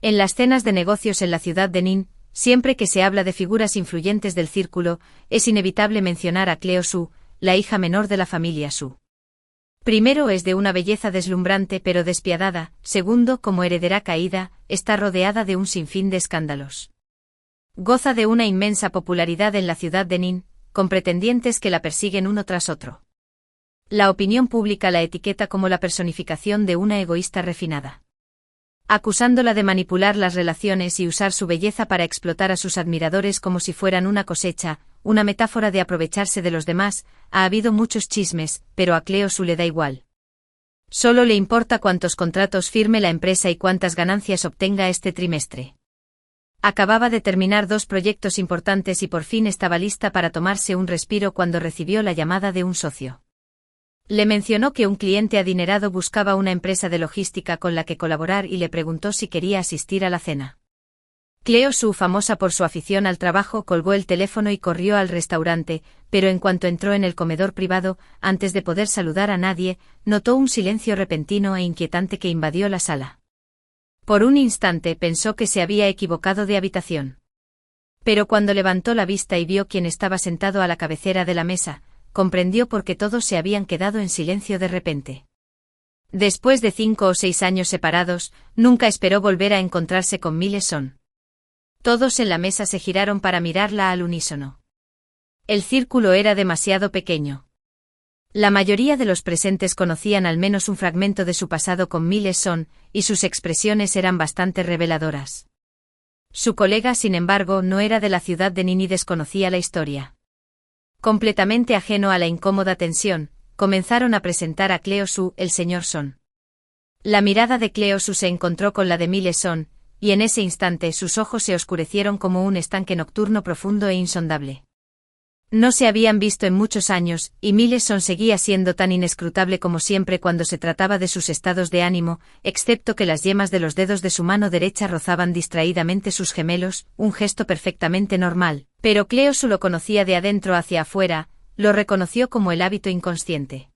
En las cenas de negocios en la ciudad de Nin, siempre que se habla de figuras influyentes del círculo, es inevitable mencionar a Cleo Su, la hija menor de la familia Su. Primero, es de una belleza deslumbrante pero despiadada; segundo, como heredera caída, está rodeada de un sinfín de escándalos. Goza de una inmensa popularidad en la ciudad de Nin, con pretendientes que la persiguen uno tras otro. La opinión pública la etiqueta como la personificación de una egoísta refinada, acusándola de manipular las relaciones y usar su belleza para explotar a sus admiradores como si fueran una cosecha, una metáfora de aprovecharse de los demás. Ha habido muchos chismes, pero a Cleo Su le da igual. Solo le importa cuántos contratos firme la empresa y cuántas ganancias obtenga este trimestre. Acababa de terminar 2 proyectos importantes y por fin estaba lista para tomarse un respiro cuando recibió la llamada de un socio. Le mencionó que un cliente adinerado buscaba una empresa de logística con la que colaborar y le preguntó si quería asistir a la cena. Cleo Su, famosa por su afición al trabajo, colgó el teléfono y corrió al restaurante, pero en cuanto entró en el comedor privado, antes de poder saludar a nadie, notó un silencio repentino e inquietante que invadió la sala. Por un instante pensó que se había equivocado de habitación. Pero cuando levantó la vista y vio quién estaba sentado a la cabecera de la mesa, comprendió por qué todos se habían quedado en silencio de repente. Después de 5 o 6 años separados, nunca esperó volver a encontrarse con Mile Son. Todos en la mesa se giraron para mirarla al unísono. El círculo era demasiado pequeño. La mayoría de los presentes conocían al menos un fragmento de su pasado con Mile Son, y sus expresiones eran bastante reveladoras. Su colega, sin embargo, no era de la ciudad de Nin y desconocía la historia. Completamente ajeno a la incómoda tensión, comenzaron a presentar a Cleo Su, el señor Son. La mirada de Cleo Su se encontró con la de Mile Son, y en ese instante sus ojos se oscurecieron como un estanque nocturno profundo e insondable. No se habían visto en muchos años, y Mile Son seguía siendo tan inescrutable como siempre cuando se trataba de sus estados de ánimo, excepto que las yemas de los dedos de su mano derecha rozaban distraídamente sus gemelos, un gesto perfectamente normal, pero Cleo Su lo conocía de adentro hacia afuera, lo reconoció como el hábito inconsciente.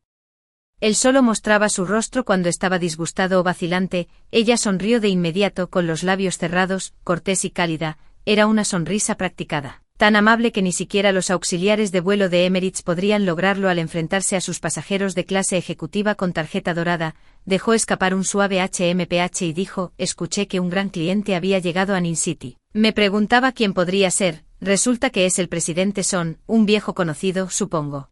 Él solo mostraba su rostro cuando estaba disgustado o vacilante; ella sonrió de inmediato con los labios cerrados, cortés y cálida; era una sonrisa practicada, tan amable que ni siquiera los auxiliares de vuelo de Emirates podrían lograrlo al enfrentarse a sus pasajeros de clase ejecutiva con tarjeta dorada. Dejó escapar un suave HMPH y dijo: escuché que un gran cliente había llegado a Nin City. Me preguntaba quién podría ser. Resulta que es el presidente Son, un viejo conocido, supongo.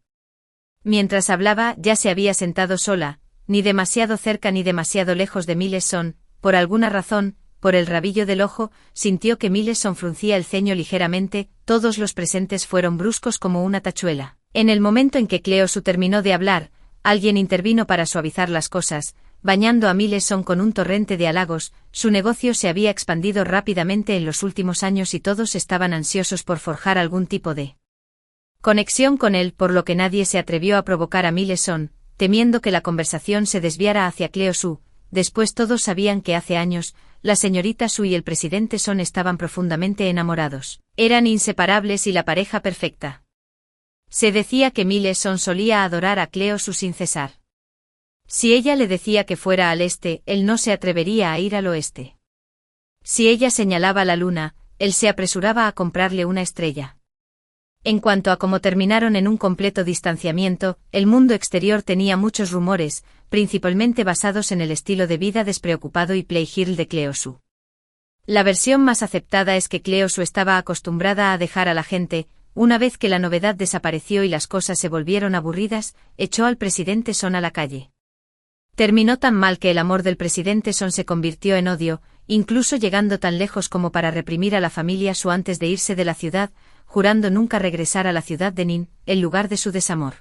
Mientras hablaba, ya se había sentado sola, ni demasiado cerca ni demasiado lejos de Mile Son. Por alguna razón, por el rabillo del ojo, sintió que Mile Son fruncía el ceño ligeramente. Todos los presentes fueron bruscos como una tachuela. En el momento en que Cleo Su terminó de hablar, alguien intervino para suavizar las cosas, bañando a Mile Son con un torrente de halagos. Su negocio se había expandido rápidamente en los últimos años y todos estaban ansiosos por forjar algún tipo de conexión con él, por lo que nadie se atrevió a provocar a Mile Son, temiendo que la conversación se desviara hacia Cleo Su. Después todos sabían que hace años, la señorita Su y el presidente Son estaban profundamente enamorados. Eran inseparables y la pareja perfecta. Se decía que Mile Son solía adorar a Cleo Su sin cesar. Si ella le decía que fuera al este, él no se atrevería a ir al oeste. Si ella señalaba la luna, él se apresuraba a comprarle una estrella. En cuanto a cómo terminaron en un completo distanciamiento, el mundo exterior tenía muchos rumores, principalmente basados en el estilo de vida despreocupado y playful de Cleo Su. La versión más aceptada es que Cleo Su estaba acostumbrada a dejar a la gente. Una vez que la novedad desapareció y las cosas se volvieron aburridas, echó al presidente Son a la calle. Terminó tan mal que el amor del presidente Son se convirtió en odio, incluso llegando tan lejos como para reprimir a la familia Su antes de irse de la ciudad, jurando nunca regresar a la ciudad de Nin, el lugar de su desamor.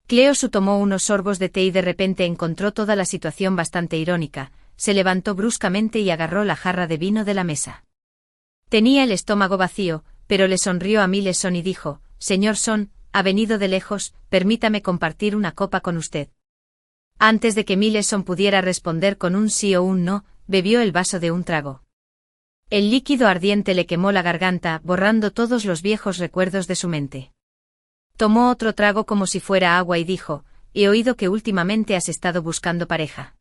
Cleo Su tomó unos sorbos de té y de repente encontró toda la situación bastante irónica. Se levantó bruscamente y agarró la jarra de vino de la mesa. Tenía el estómago vacío, pero le sonrió a Mile Son y dijo: señor Son, ha venido de lejos, permítame compartir una copa con usted. Antes de que Mile Son pudiera responder con un sí o un no, bebió el vaso de un trago. El líquido ardiente le quemó la garganta, borrando todos los viejos recuerdos de su mente. Tomó otro trago como si fuera agua y dijo: he oído que últimamente has estado buscando pareja.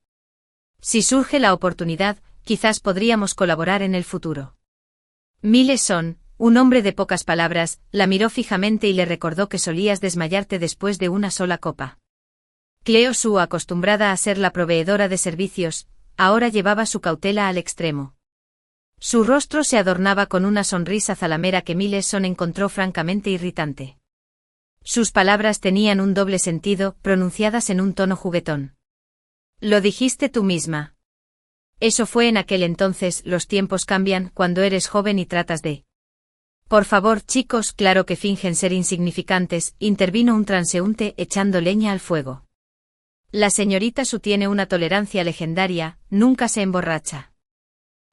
Si surge la oportunidad, quizás podríamos colaborar en el futuro. Miles-son, un hombre de pocas palabras, la miró fijamente y le recordó que solías desmayarte después de una sola copa. Cleo Su, acostumbrada a ser la proveedora de servicios, ahora llevaba su cautela al extremo. Su rostro se adornaba con una sonrisa zalamera que Miles-son encontró francamente irritante. Sus palabras tenían un doble sentido, pronunciadas en un tono juguetón. Lo dijiste tú misma. Eso fue en aquel entonces, los tiempos cambian cuando eres joven y tratas de... Por favor, chicos, claro que fingen ser insignificantes, intervino un transeúnte echando leña al fuego. La señorita Su tiene una tolerancia legendaria, nunca se emborracha.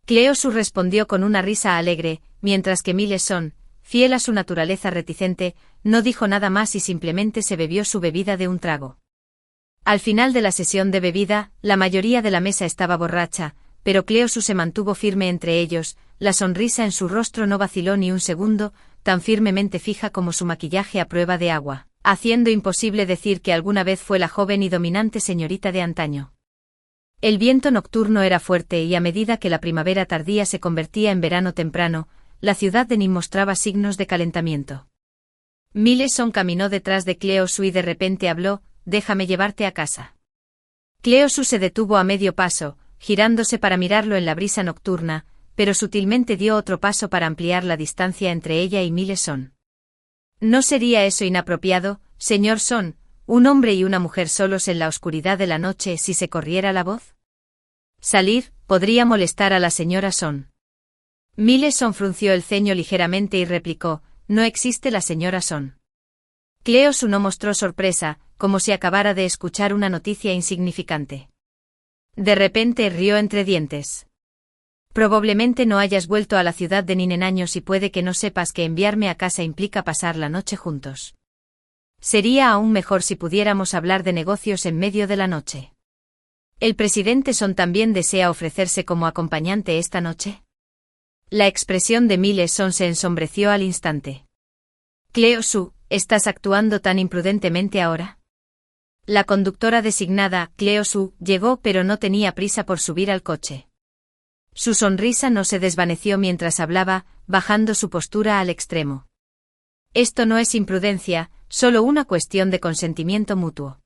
Cleo Su respondió con una risa alegre, mientras que Miles-son, fiel a su naturaleza reticente, no dijo nada más y simplemente se bebió su bebida de un trago. Al final de la sesión de bebida, la mayoría de la mesa estaba borracha, pero Cleo Su se mantuvo firme entre ellos, la sonrisa en su rostro no vaciló ni un segundo, tan firmemente fija como su maquillaje a prueba de agua, haciendo imposible decir que alguna vez fue la joven y dominante señorita de antaño. El viento nocturno era fuerte y a medida que la primavera tardía se convertía en verano temprano, la ciudad de Nin mostraba signos de calentamiento. Miles-son caminó detrás de Cleo Su y de repente habló: «Déjame llevarte a casa». Cleo Su se detuvo a medio paso, girándose para mirarlo en la brisa nocturna, pero sutilmente dio otro paso para ampliar la distancia entre ella y Miles-son. ¿No sería eso inapropiado, señor Son, un hombre y una mujer solos en la oscuridad de la noche si se corriera la voz? Salir podría molestar a la señora Son. Miles-son frunció el ceño ligeramente y replicó: «No existe la señora Son». Cleo Su no mostró sorpresa, como si acabara de escuchar una noticia insignificante. De repente rió entre dientes. «Probablemente no hayas vuelto a la ciudad de Nin en años y puede que no sepas que enviarme a casa implica pasar la noche juntos. Sería aún mejor si pudiéramos hablar de negocios en medio de la noche. ¿El presidente Son también desea ofrecerse como acompañante esta noche?». La expresión de Miles-son se ensombreció al instante. «Cleo Su, ¿estás actuando tan imprudentemente ahora?». La conductora designada, Cleo Su, llegó pero no tenía prisa por subir al coche. Su sonrisa no se desvaneció mientras hablaba, bajando su postura al extremo. «Esto no es imprudencia, solo una cuestión de consentimiento mutuo.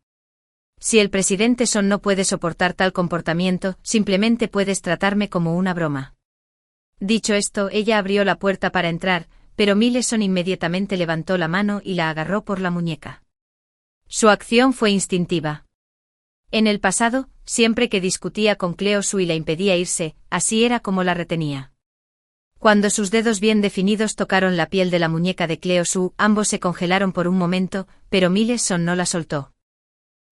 Si el presidente Son no puede soportar tal comportamiento, simplemente puedes tratarme como una broma». Dicho esto, ella abrió la puerta para entrar, pero Miles-son inmediatamente levantó la mano y la agarró por la muñeca. Su acción fue instintiva. En el pasado, siempre que discutía con Cleo Su y la impedía irse, así era como la retenía. Cuando sus dedos bien definidos tocaron la piel de la muñeca de Cleo Su, ambos se congelaron por un momento, pero Miles-son no la soltó.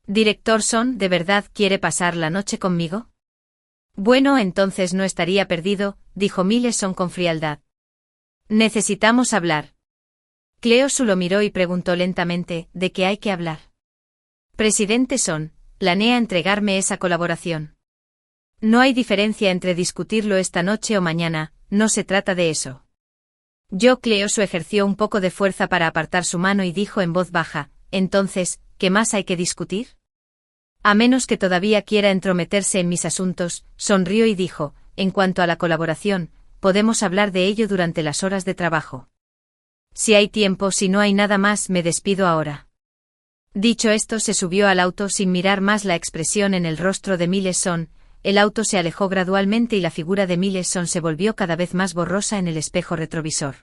«Director Son, ¿de verdad quiere pasar la noche conmigo?». «Bueno, entonces no estaría perdido», dijo Miles-son con frialdad. «Necesitamos hablar». Cleo Su lo miró y preguntó lentamente: «¿De qué hay que hablar?». «Presidente Son, ¿planea entregarme esa colaboración?». «No hay diferencia entre discutirlo esta noche o mañana, no se trata de eso». Cleo Su ejerció un poco de fuerza para apartar su mano y dijo en voz baja: «Entonces, ¿qué más hay que discutir?». «A menos que todavía quiera entrometerse en mis asuntos», sonrió y dijo: «En cuanto a la colaboración, podemos hablar de ello durante las horas de trabajo. Si hay tiempo, si no hay nada más, me despido ahora». Dicho esto, se subió al auto sin mirar más la expresión en el rostro de Miles-son. El auto se alejó gradualmente y la figura de Miles-son se volvió cada vez más borrosa en el espejo retrovisor.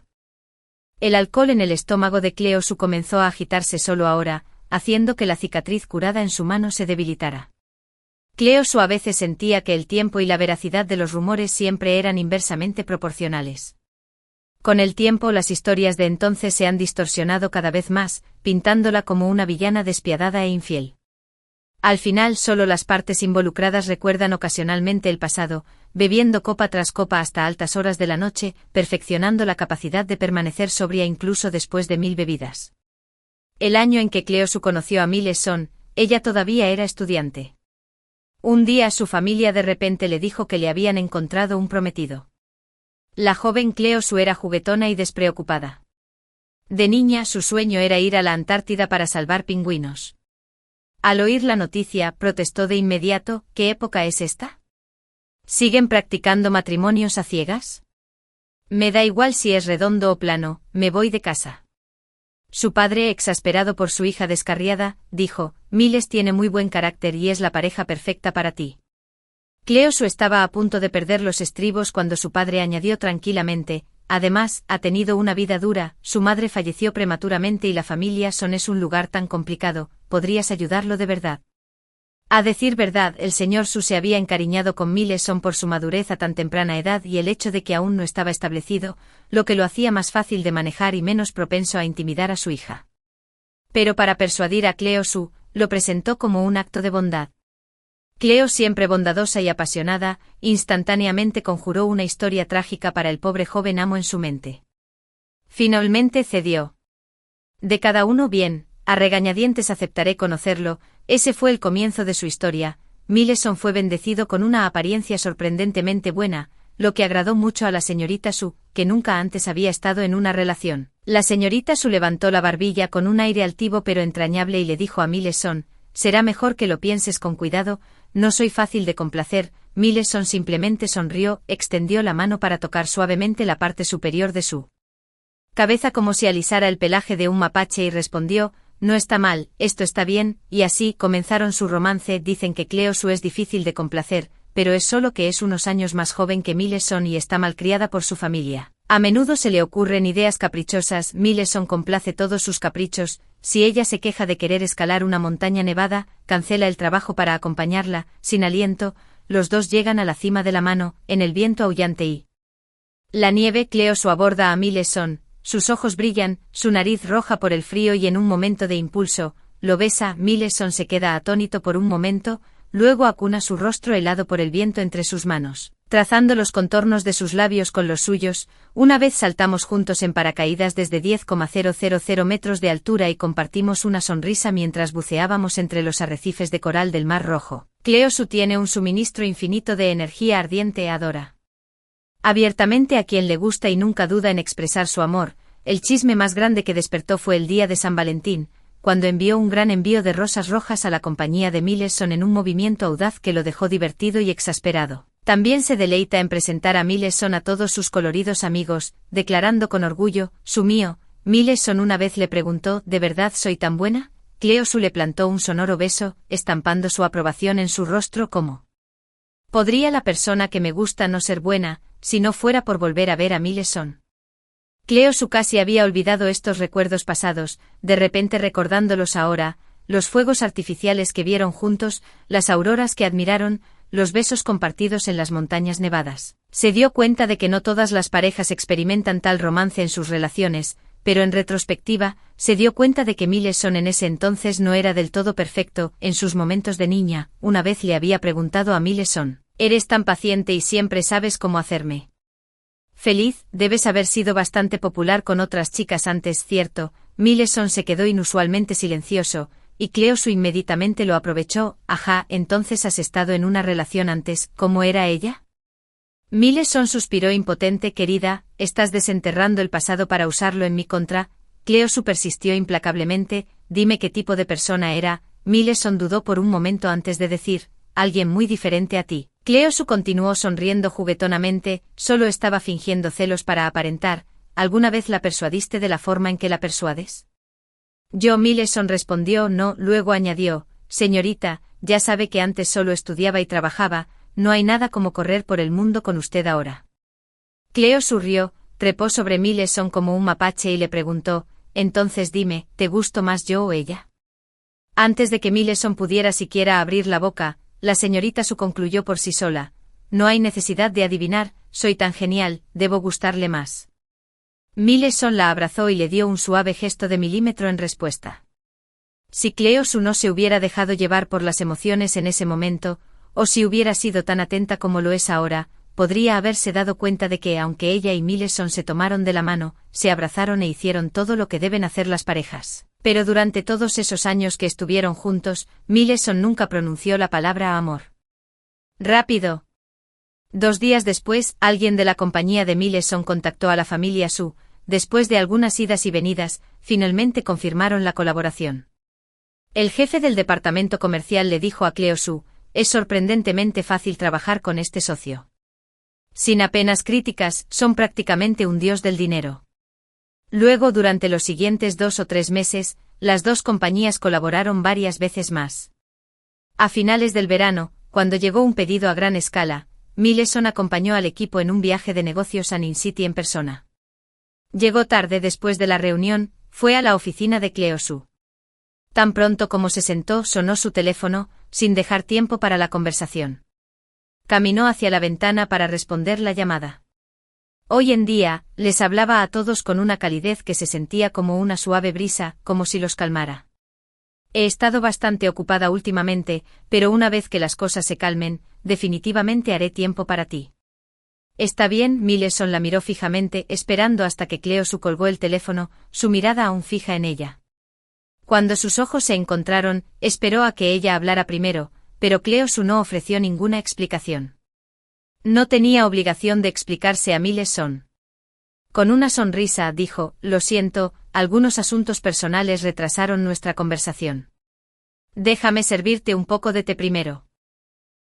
El alcohol en el estómago de Cleo Su comenzó a agitarse solo ahora, haciendo que la cicatriz curada en su mano se debilitara. Cleo Su a veces sentía que el tiempo y la veracidad de los rumores siempre eran inversamente proporcionales. Con el tiempo las historias de entonces se han distorsionado cada vez más, pintándola como una villana despiadada e infiel. Al final solo las partes involucradas recuerdan ocasionalmente el pasado, bebiendo copa tras copa hasta altas horas de la noche, perfeccionando la capacidad de permanecer sobria incluso después de 1000 bebidas. El año en que Cleo Su conoció a Miles-son, ella todavía era estudiante. Un día su familia de repente le dijo que le habían encontrado un prometido. La joven Cleo Su era juguetona y despreocupada. De niña su sueño era ir a la Antártida para salvar pingüinos. Al oír la noticia, protestó de inmediato: «¿Qué época es esta?». ¿Siguen practicando matrimonios a ciegas? Me da igual si es redondo o plano, me voy de casa. Su padre, exasperado por su hija descarriada, dijo, Miles tiene muy buen carácter y es la pareja perfecta para ti. Cleosu estaba a punto de perder los estribos cuando su padre añadió tranquilamente, además, ha tenido una vida dura, su madre falleció prematuramente y la familia Son es un lugar tan complicado, ¿podrías ayudarlo de verdad? A decir verdad, el señor Su se había encariñado con Miles Son por su madurez a tan temprana edad y el hecho de que aún no estaba establecido, lo que lo hacía más fácil de manejar y menos propenso a intimidar a su hija. Pero para persuadir a Cleosu, lo presentó como un acto de bondad. Cleo, siempre bondadosa y apasionada, instantáneamente conjuró una historia trágica para el pobre joven amo en su mente. Finalmente cedió. De cada uno bien, a regañadientes aceptaré conocerlo, ese fue el comienzo de su historia. Miles Son fue bendecido con una apariencia sorprendentemente buena, lo que agradó mucho a la señorita Su, que nunca antes había estado en una relación. La señorita Su levantó la barbilla con un aire altivo pero entrañable y le dijo a Miles Son, será mejor que lo pienses con cuidado, no soy fácil de complacer. Miles Son simplemente sonrió, extendió la mano para tocar suavemente la parte superior de su cabeza como si alisara el pelaje de un mapache y respondió, no está mal, esto está bien, y así comenzaron su romance. Dicen que Cleosu es difícil de complacer, pero es solo que es unos años más joven que Miles Son y está malcriada por su familia. A menudo se le ocurren ideas caprichosas, Miles Son complace todos sus caprichos, si ella se queja de querer escalar una montaña nevada, cancela el trabajo para acompañarla, sin aliento, los dos llegan a la cima de la mano, en el viento aullante y la nieve. Cleosu aborda a Miles Son, sus ojos brillan, su nariz roja por el frío y en un momento de impulso, lo besa. Miles Son se queda atónito por un momento, luego acuna su rostro helado por el viento entre sus manos, trazando los contornos de sus labios con los suyos. Una vez saltamos juntos en paracaídas desde 10,000 metros de altura y compartimos una sonrisa mientras buceábamos entre los arrecifes de coral del Mar Rojo. Cleosu tiene un suministro infinito de energía ardiente, adora abiertamente a quien le gusta y nunca duda en expresar su amor. El chisme más grande que despertó fue el día de San Valentín, cuando envió un gran envío de rosas rojas a la compañía de Miles Son en un movimiento audaz que lo dejó divertido y exasperado. También se deleita en presentar a Miles Son a todos sus coloridos amigos, declarando con orgullo, su mío. Miles Son una vez le preguntó, ¿de verdad soy tan buena? Cleosu le plantó un sonoro beso, estampando su aprobación en su rostro como ¿podría la persona que me gusta no ser buena, si no fuera por volver a ver a Miles Son? Cleosu casi había olvidado estos recuerdos pasados, de repente recordándolos ahora, los fuegos artificiales que vieron juntos, las auroras que admiraron, los besos compartidos en las montañas nevadas. Se dio cuenta de que no todas las parejas experimentan tal romance en sus relaciones, pero en retrospectiva, se dio cuenta de que Miles Son en ese entonces no era del todo perfecto. En sus momentos de niña, una vez le había preguntado a Miles Son, «Eres tan paciente y siempre sabes cómo hacerme feliz, debes haber sido bastante popular con otras chicas antes, ¿cierto?» Miles Son se quedó inusualmente silencioso, y Cleosu inmediatamente lo aprovechó. «Ajá, entonces has estado en una relación antes, ¿cómo era ella?» Miles Son suspiró impotente. «Querida, estás desenterrando el pasado para usarlo en mi contra». Cleosu persistió implacablemente, «Dime qué tipo de persona era». Miles Son dudó por un momento antes de decir, «Alguien muy diferente a ti». Cleosu continuó sonriendo juguetonamente, «Solo estaba fingiendo celos para aparentar». «¿Alguna vez la persuadiste de la forma en que la persuades?» Yo. Miles Son respondió, «No». Luego añadió, «Señorita, ya sabe que antes solo estudiaba y trabajaba, no hay nada como correr por el mundo con usted ahora». Cleosu rió, trepó sobre Miles Son como un mapache y le preguntó, «Entonces dime, ¿te gusto más yo o ella?» Antes de que Miles Son pudiera siquiera abrir la boca, la señorita Su concluyó por sí sola, «No hay necesidad de adivinar, soy tan genial, debo gustarle más». Miles Son la abrazó y le dio un suave gesto de milímetro en respuesta. Si Cleosu no se hubiera dejado llevar por las emociones en ese momento, o si hubiera sido tan atenta como lo es ahora, podría haberse dado cuenta de que aunque ella y Miles Son se tomaron de la mano, se abrazaron e hicieron todo lo que deben hacer las parejas. Pero durante todos esos años que estuvieron juntos, Miles Son nunca pronunció la palabra amor. Rápido. 2 días después, alguien de la compañía de Miles Son contactó a la familia Su. Después de algunas idas y venidas, finalmente confirmaron la colaboración. El jefe del departamento comercial le dijo a Cleosu, es sorprendentemente fácil trabajar con este socio. Sin apenas críticas, son prácticamente un dios del dinero. Luego, durante los siguientes 2 o 3 meses, las dos compañías colaboraron varias veces más. A finales del verano, cuando llegó un pedido a gran escala, Millison acompañó al equipo en un viaje de negocios a Nin City en persona. Llegó tarde después de la reunión, fue a la oficina de Cleo Su. Tan pronto como se sentó, sonó su teléfono, sin dejar tiempo para la conversación. Caminó hacia la ventana para responder la llamada. Hoy en día, les hablaba a todos con una calidez que se sentía como una suave brisa, como si los calmara. He estado bastante ocupada últimamente, pero una vez que las cosas se calmen, definitivamente haré tiempo para ti. Está bien, Millison la miró fijamente, esperando hasta que Cleo Su colgó el teléfono, su mirada aún fija en ella. Cuando sus ojos se encontraron, esperó a que ella hablara primero, pero Cleo Su no ofreció ninguna explicación. No tenía obligación de explicarse a Millison. Con una sonrisa dijo, lo siento, algunos asuntos personales retrasaron nuestra conversación. Déjame servirte un poco de té primero.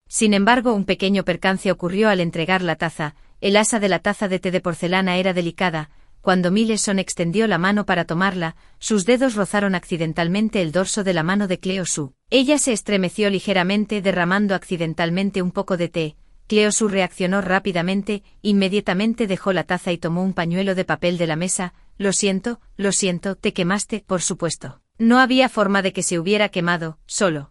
Sin embargo, un pequeño percance ocurrió al entregar la taza. El asa de la taza de té de porcelana era delicada. Cuando Millison extendió la mano para tomarla, sus dedos rozaron accidentalmente el dorso de la mano de Cleo Su. Ella se estremeció ligeramente, derramando accidentalmente un poco de té. Cleo Su reaccionó rápidamente, inmediatamente dejó la taza y tomó un pañuelo de papel de la mesa. Lo siento, te quemaste, por supuesto. No había forma de que se hubiera quemado, solo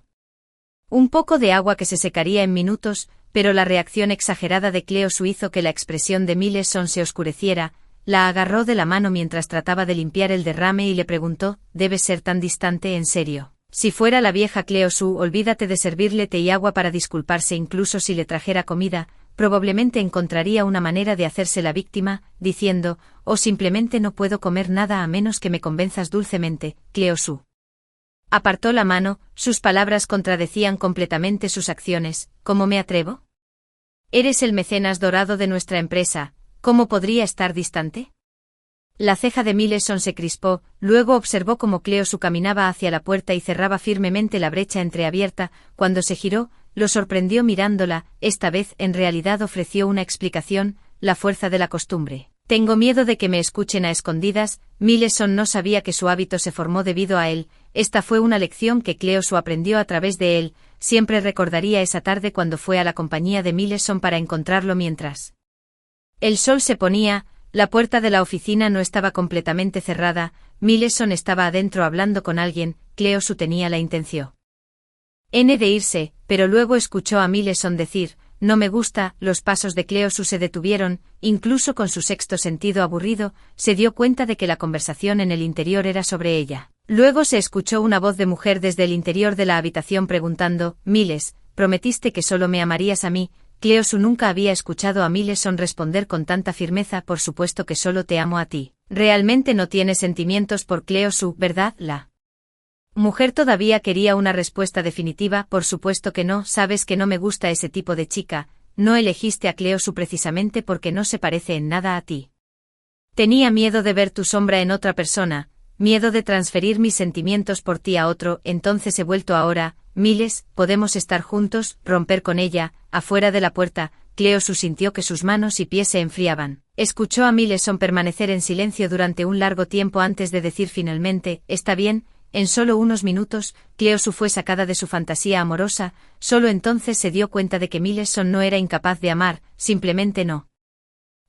un poco de agua que se secaría en minutos, pero la reacción exagerada de Cleo Su hizo que la expresión de Millison se oscureciera. La agarró de la mano mientras trataba de limpiar el derrame y le preguntó, ¿debes ser tan distante, en serio? Si fuera la vieja Cleo Su, olvídate de servirle té y agua para disculparse, incluso si le trajera comida, probablemente encontraría una manera de hacerse la víctima, diciendo, simplemente no puedo comer nada a menos que me convenzas dulcemente, Cleo Su. Apartó la mano, sus palabras contradecían completamente sus acciones. ¿Cómo me atrevo? Eres el mecenas dorado de nuestra empresa, ¿cómo podría estar distante? La ceja de Millison se crispó, luego observó cómo Cleo Su caminaba hacia la puerta y cerraba firmemente la brecha entreabierta. Cuando se giró, lo sorprendió mirándola. Esta vez en realidad ofreció una explicación, la fuerza de la costumbre. Tengo miedo de que me escuchen a escondidas. Millison no sabía que su hábito se formó debido a él. Esta fue una lección que Cleo Su aprendió a través de él. Siempre recordaría esa tarde cuando fue a la compañía de Millison para encontrarlo mientras el sol se ponía. La puerta de la oficina no estaba completamente cerrada. Millison estaba adentro hablando con alguien. Cleo Su tenía la intención de irse, pero luego escuchó a Millison decir, no me gusta. Los pasos de Cleo Su se detuvieron, incluso con su sexto sentido aburrido, se dio cuenta de que la conversación en el interior era sobre ella. Luego se escuchó una voz de mujer desde el interior de la habitación preguntando, Miles, prometiste que solo me amarías a mí. Cleo Su nunca había escuchado a Millison responder con tanta firmeza, por supuesto que solo te amo a ti. Realmente no tienes sentimientos por Cleo Su, ¿verdad? La mujer todavía quería una respuesta definitiva. Por supuesto que no, sabes que no me gusta ese tipo de chica. No elegiste a Cleo Su precisamente porque no se parece en nada a ti. Tenía miedo de ver tu sombra en otra persona, miedo de transferir mis sentimientos por ti a otro. Entonces he vuelto ahora. Miles, podemos estar juntos, romper con ella. Afuera de la puerta, Cleo Su sintió que sus manos y pies se enfriaban. Escuchó a Millison permanecer en silencio durante un largo tiempo antes de decir finalmente, está bien. En solo unos minutos, Cleo Su fue sacada de su fantasía amorosa. Solo entonces se dio cuenta de que Millison no era incapaz de amar, simplemente no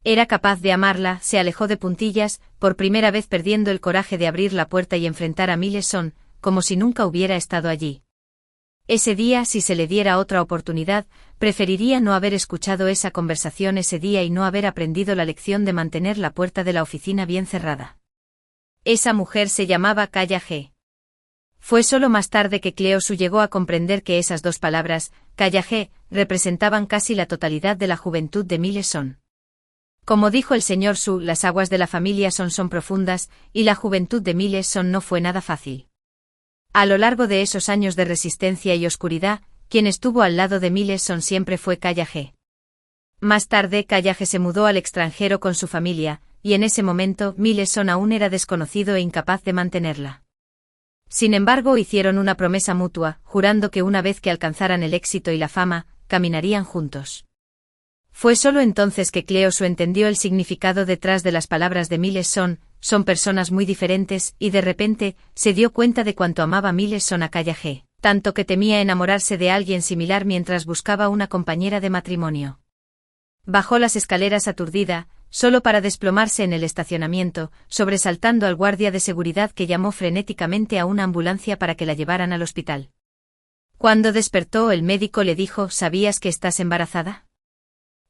era capaz de amarla. Se alejó de puntillas, por primera vez perdiendo el coraje de abrir la puerta y enfrentar a Millison, como si nunca hubiera estado allí. Ese día, si se le diera otra oportunidad, preferiría no haber escuchado esa conversación ese día y no haber aprendido la lección de mantener la puerta de la oficina bien cerrada. Esa mujer se llamaba Kaya G. Fue solo más tarde que Cleo Su llegó a comprender que esas dos palabras, Kaya G, representaban casi la totalidad de la juventud de Millison. Como dijo el señor Su, las aguas de la familia son profundas, y la juventud de Millison no fue nada fácil. A lo largo de esos años de resistencia y oscuridad, quien estuvo al lado de Millison siempre fue Kaya G. Más tarde, Kaya G se mudó al extranjero con su familia, y en ese momento Millison aún era desconocido e incapaz de mantenerla. Sin embargo, hicieron una promesa mutua, jurando que una vez que alcanzaran el éxito y la fama, caminarían juntos. Fue solo entonces que Cleosu entendió el significado detrás de las palabras de Miles son personas muy diferentes, y de repente, se dio cuenta de cuánto amaba Miles a Kayahe, tanto que temía enamorarse de alguien similar mientras buscaba una compañera de matrimonio. Bajó las escaleras aturdida, solo para desplomarse en el estacionamiento, sobresaltando al guardia de seguridad que llamó frenéticamente a una ambulancia para que la llevaran al hospital. Cuando despertó, el médico le dijo: ¿Sabías que estás embarazada?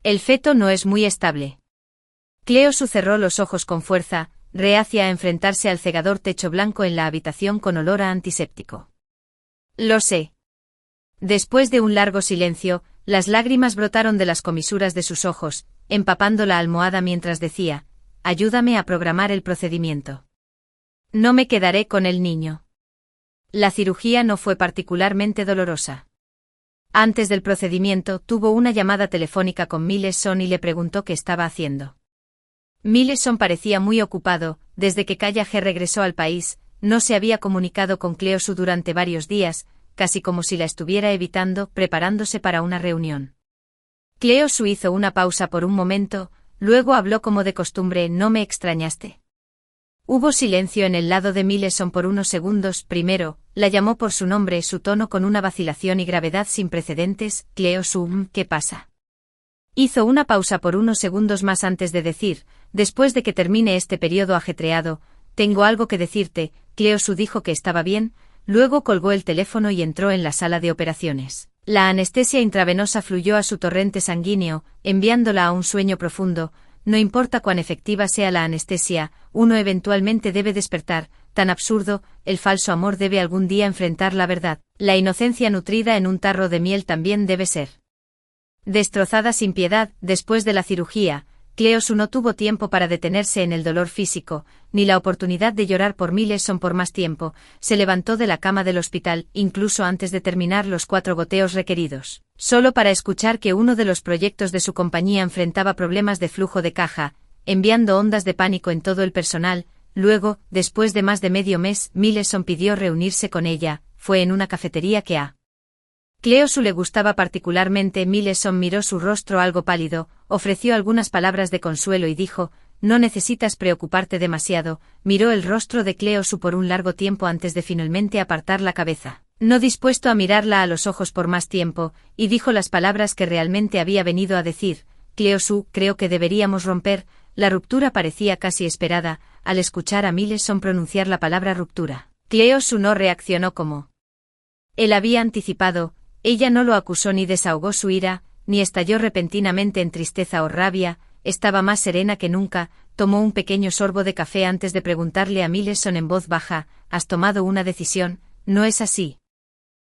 El feto no es muy estable. Cleosu cerró los ojos con fuerza, reacia a enfrentarse al cegador techo blanco en la habitación con olor a antiséptico. Lo sé. Después de un largo silencio, las lágrimas brotaron de las comisuras de sus ojos, empapando la almohada mientras decía: ayúdame a programar el procedimiento. No me quedaré con el niño. La cirugía no fue particularmente dolorosa. Antes del procedimiento, tuvo una llamada telefónica con Miles y le preguntó qué estaba haciendo. Miles parecía muy ocupado. Desde que Kayahe regresó al país, no se había comunicado con Cleosu durante varios días, casi como si la estuviera evitando, preparándose para una reunión. Cleosu hizo una pausa por un momento, luego habló como de costumbre: ¿No me extrañaste? Hubo silencio en el lado de Miles por unos segundos. Primero, la llamó por su nombre, su tono con una vacilación y gravedad sin precedentes: Cleosu, ¿qué pasa? Hizo una pausa por unos segundos más antes de decir: después de que termine este periodo ajetreado, tengo algo que decirte. Cleosu dijo que estaba bien, luego colgó el teléfono y entró en la sala de operaciones. La anestesia intravenosa fluyó a su torrente sanguíneo, enviándola a un sueño profundo. No importa cuán efectiva sea la anestesia, uno eventualmente debe despertar. Tan absurdo, el falso amor debe algún día enfrentar la verdad. La inocencia nutrida en un tarro de miel también debe ser destrozada sin piedad. Después de la cirugía, Cleosu no tuvo tiempo para detenerse en el dolor físico, ni la oportunidad de llorar por Miles por más tiempo. Se levantó de la cama del hospital, incluso antes de terminar los 4 goteos requeridos, solo para escuchar que uno de los proyectos de su compañía enfrentaba problemas de flujo de caja, enviando ondas de pánico en todo el personal. Luego, después de más de medio mes, Miles pidió reunirse con ella. Fue en una cafetería que a Cleosu le gustaba particularmente. Miles miró su rostro algo pálido, ofreció algunas palabras de consuelo y dijo: no necesitas preocuparte demasiado. Miró el rostro de Cleosu por un largo tiempo antes de finalmente apartar la cabeza, no dispuesto a mirarla a los ojos por más tiempo, y dijo las palabras que realmente había venido a decir: Cleosu, creo que deberíamos romper. La ruptura parecía casi esperada. Al escuchar a Miles pronunciar la palabra ruptura, Cleosu no reaccionó como él había anticipado. Ella no lo acusó ni desahogó su ira, ni estalló repentinamente en tristeza o rabia. Estaba más serena que nunca. Tomó un pequeño sorbo de café antes de preguntarle a Miles en voz baja: ¿has tomado una decisión? ¿No es así?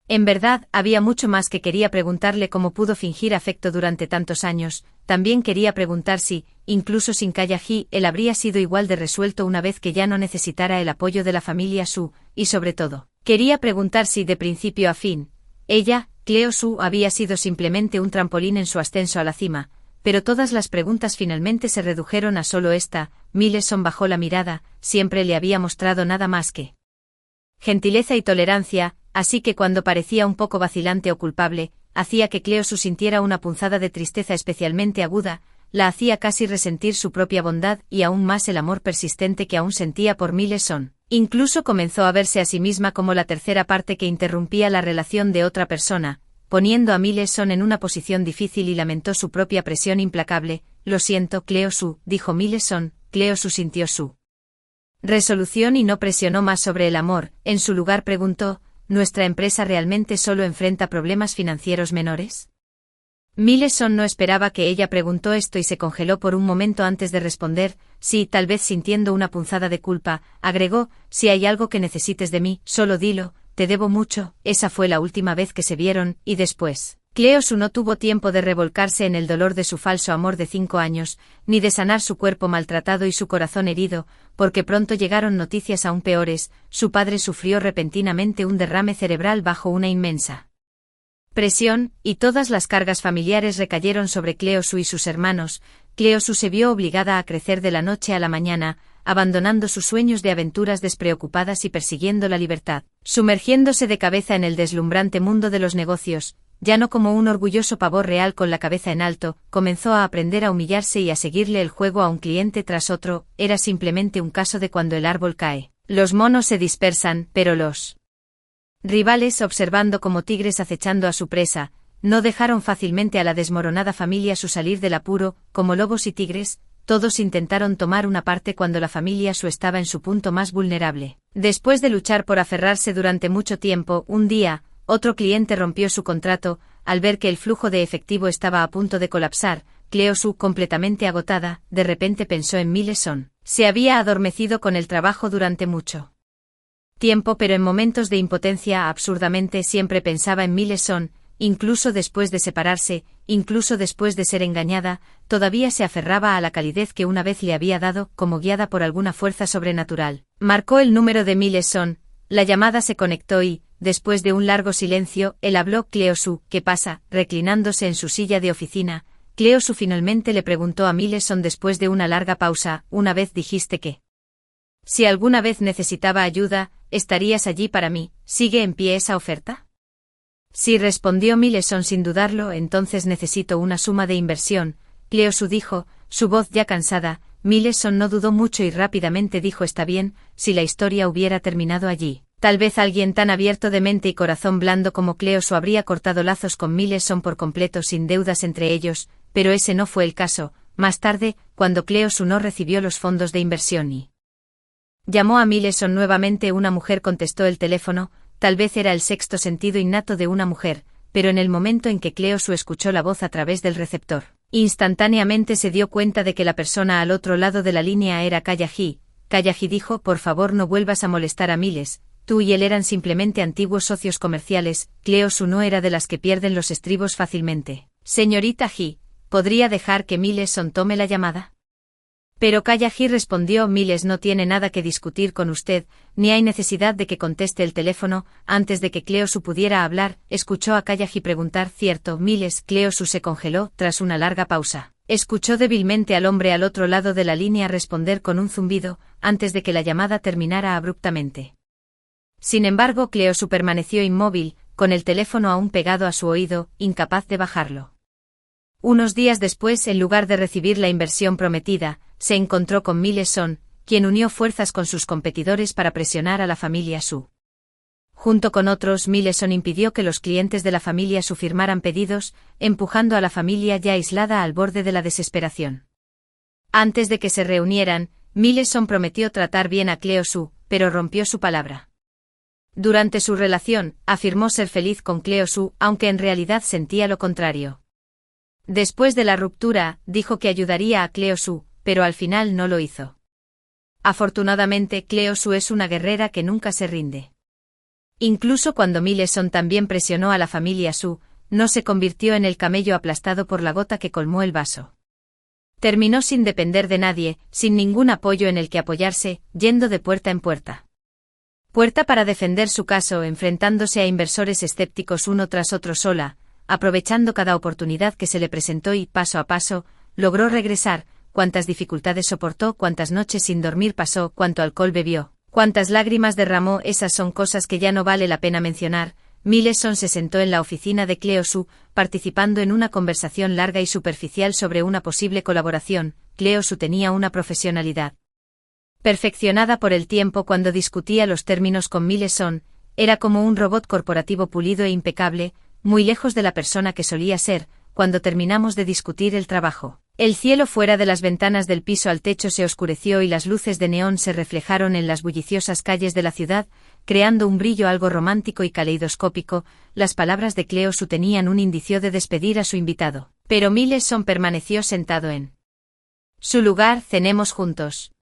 En verdad, había mucho más que quería preguntarle: cómo pudo fingir afecto durante tantos años. También quería preguntar si, incluso sin Kayahe, él habría sido igual de resuelto una vez que ya no necesitara el apoyo de la familia Su, y sobre todo, quería preguntar si, de principio a fin, ella, Cleosu, había sido simplemente un trampolín en su ascenso a la cima. Pero todas las preguntas finalmente se redujeron a solo esta. Miles bajó la mirada. Siempre le había mostrado nada más que gentileza y tolerancia, así que cuando parecía un poco vacilante o culpable, hacía que Cleosu sintiera una punzada de tristeza especialmente aguda. La hacía casi resentir su propia bondad y aún más el amor persistente que aún sentía por Miles. Incluso comenzó a verse a sí misma como la tercera parte que interrumpía la relación de otra persona, poniendo a Miles en una posición difícil, y lamentó su propia presión implacable. Lo siento, Cleosu, dijo Miles. Cleosu sintió su resolución y no presionó más sobre el amor. En su lugar preguntó: ¿nuestra empresa realmente solo enfrenta problemas financieros menores? Miles no esperaba que ella preguntó esto y se congeló por un momento antes de responder. Sí, tal vez sintiendo una punzada de culpa, agregó: si hay algo que necesites de mí, solo dilo, te debo mucho. Esa fue la última vez que se vieron, y después, Cleosu no tuvo tiempo de revolcarse en el dolor de su falso amor de 5 años, ni de sanar su cuerpo maltratado y su corazón herido, porque pronto llegaron noticias aún peores. Su padre sufrió repentinamente un derrame cerebral bajo una inmensa presión, y todas las cargas familiares recayeron sobre Cleosu y sus hermanos. Cleosu se vio obligada a crecer de la noche a la mañana, abandonando sus sueños de aventuras despreocupadas y persiguiendo la libertad, sumergiéndose de cabeza en el deslumbrante mundo de los negocios. Ya no como un orgulloso pavor real con la cabeza en alto, comenzó a aprender a humillarse y a seguirle el juego a un cliente tras otro. Era simplemente un caso de cuando el árbol cae. Los monos se dispersan, pero los rivales, observando como tigres acechando a su presa, no dejaron fácilmente a la desmoronada familia Su salir del apuro. Como lobos y tigres, todos intentaron tomar una parte cuando la familia Su estaba en su punto más vulnerable. Después de luchar por aferrarse durante mucho tiempo, un día, otro cliente rompió su contrato. Al ver que el flujo de efectivo estaba a punto de colapsar, Cleo Su, completamente agotada, de repente pensó en Mileson. Se había adormecido con el trabajo durante mucho tiempo, pero en momentos de impotencia absurdamente siempre pensaba en Mileson, incluso después de separarse, incluso después de ser engañada, todavía se aferraba a la calidez que una vez le había dado, como guiada por alguna fuerza sobrenatural. Marcó el número de Mileson, la llamada se conectó y, después de un largo silencio, él habló. Cleo Su, ¿qué pasa? Reclinándose en su silla de oficina, Cleo Su finalmente le preguntó a Mileson después de una larga pausa. Una vez dijiste que si alguna vez necesitaba ayuda, estarías allí para mí. ¿Sigue en pie esa oferta? Sí, respondió Mileson sin dudarlo. Entonces necesito una suma de inversión, Cleo Su dijo, su voz ya cansada. Mileson no dudó mucho y rápidamente dijo: está bien. Si la historia hubiera terminado allí, tal vez alguien tan abierto de mente y corazón blando como Cleo Su habría cortado lazos con Mileson por completo sin deudas entre ellos, pero ese no fue el caso. Más tarde, cuando Cleo Su no recibió los fondos de inversión y llamó a Mileson nuevamente, una mujer contestó el teléfono. Tal vez era el sexto sentido innato de una mujer, pero en el momento en que Cleo Su escuchó la voz a través del receptor, instantáneamente se dio cuenta de que la persona al otro lado de la línea era Kayahi. Kayahi dijo: por favor, no vuelvas a molestar a Miles. Tú y él eran simplemente antiguos socios comerciales. Cleo Su no era de las que pierden los estribos fácilmente. Señorita He, ¿podría dejar que Mileson tome la llamada? Pero Kayahi respondió: Miles no tiene nada que discutir con usted, ni hay necesidad de que conteste el teléfono. Antes de que Cleo Su pudiera hablar, escuchó a Kayahi preguntar: ¿cierto, Miles? Cleo Su se congeló. Tras una larga pausa, escuchó débilmente al hombre al otro lado de la línea responder con un zumbido, antes de que la llamada terminara abruptamente. Sin embargo, Cleo Su permaneció inmóvil, con el teléfono aún pegado a su oído, incapaz de bajarlo. Unos días después, en lugar de recibir la inversión prometida, se encontró con Mileson, quien unió fuerzas con sus competidores para presionar a la familia Su. Junto con otros, Mileson impidió que los clientes de la familia Su firmaran pedidos, empujando a la familia ya aislada al borde de la desesperación. Antes de que se reunieran, Mileson prometió tratar bien a Cleo Su, pero rompió su palabra. Durante su relación, afirmó ser feliz con Cleo Su, aunque en realidad sentía lo contrario. Después de la ruptura, dijo que ayudaría a Cleo Su, pero al final no lo hizo. Afortunadamente, Cleo Su es una guerrera que nunca se rinde. Incluso cuando Mileson también presionó a la familia Su, no se convirtió en el camello aplastado por la gota que colmó el vaso. Terminó sin depender de nadie, sin ningún apoyo en el que apoyarse, yendo de puerta en puerta. Puerta para defender su caso, enfrentándose a inversores escépticos uno tras otro sola, aprovechando cada oportunidad que se le presentó y, paso a paso, logró regresar. Cuántas dificultades soportó, cuántas noches sin dormir pasó, cuánto alcohol bebió, cuántas lágrimas derramó. Esas son cosas que ya no vale la pena mencionar. Mileson se sentó en la oficina de Cleo Su, participando en una conversación larga y superficial sobre una posible colaboración. Cleo Su tenía una profesionalidad perfeccionada por el tiempo cuando discutía los términos con Mileson. Era como un robot corporativo pulido e impecable, muy lejos de la persona que solía ser. Cuando terminamos de discutir el trabajo, el cielo fuera de las ventanas del piso al techo se oscureció y las luces de neón se reflejaron en las bulliciosas calles de la ciudad, creando un brillo algo romántico y caleidoscópico. Las palabras de Cleo Su tenían un indicio de despedir a su invitado, pero Mileson permaneció sentado en su lugar. Cenemos juntos.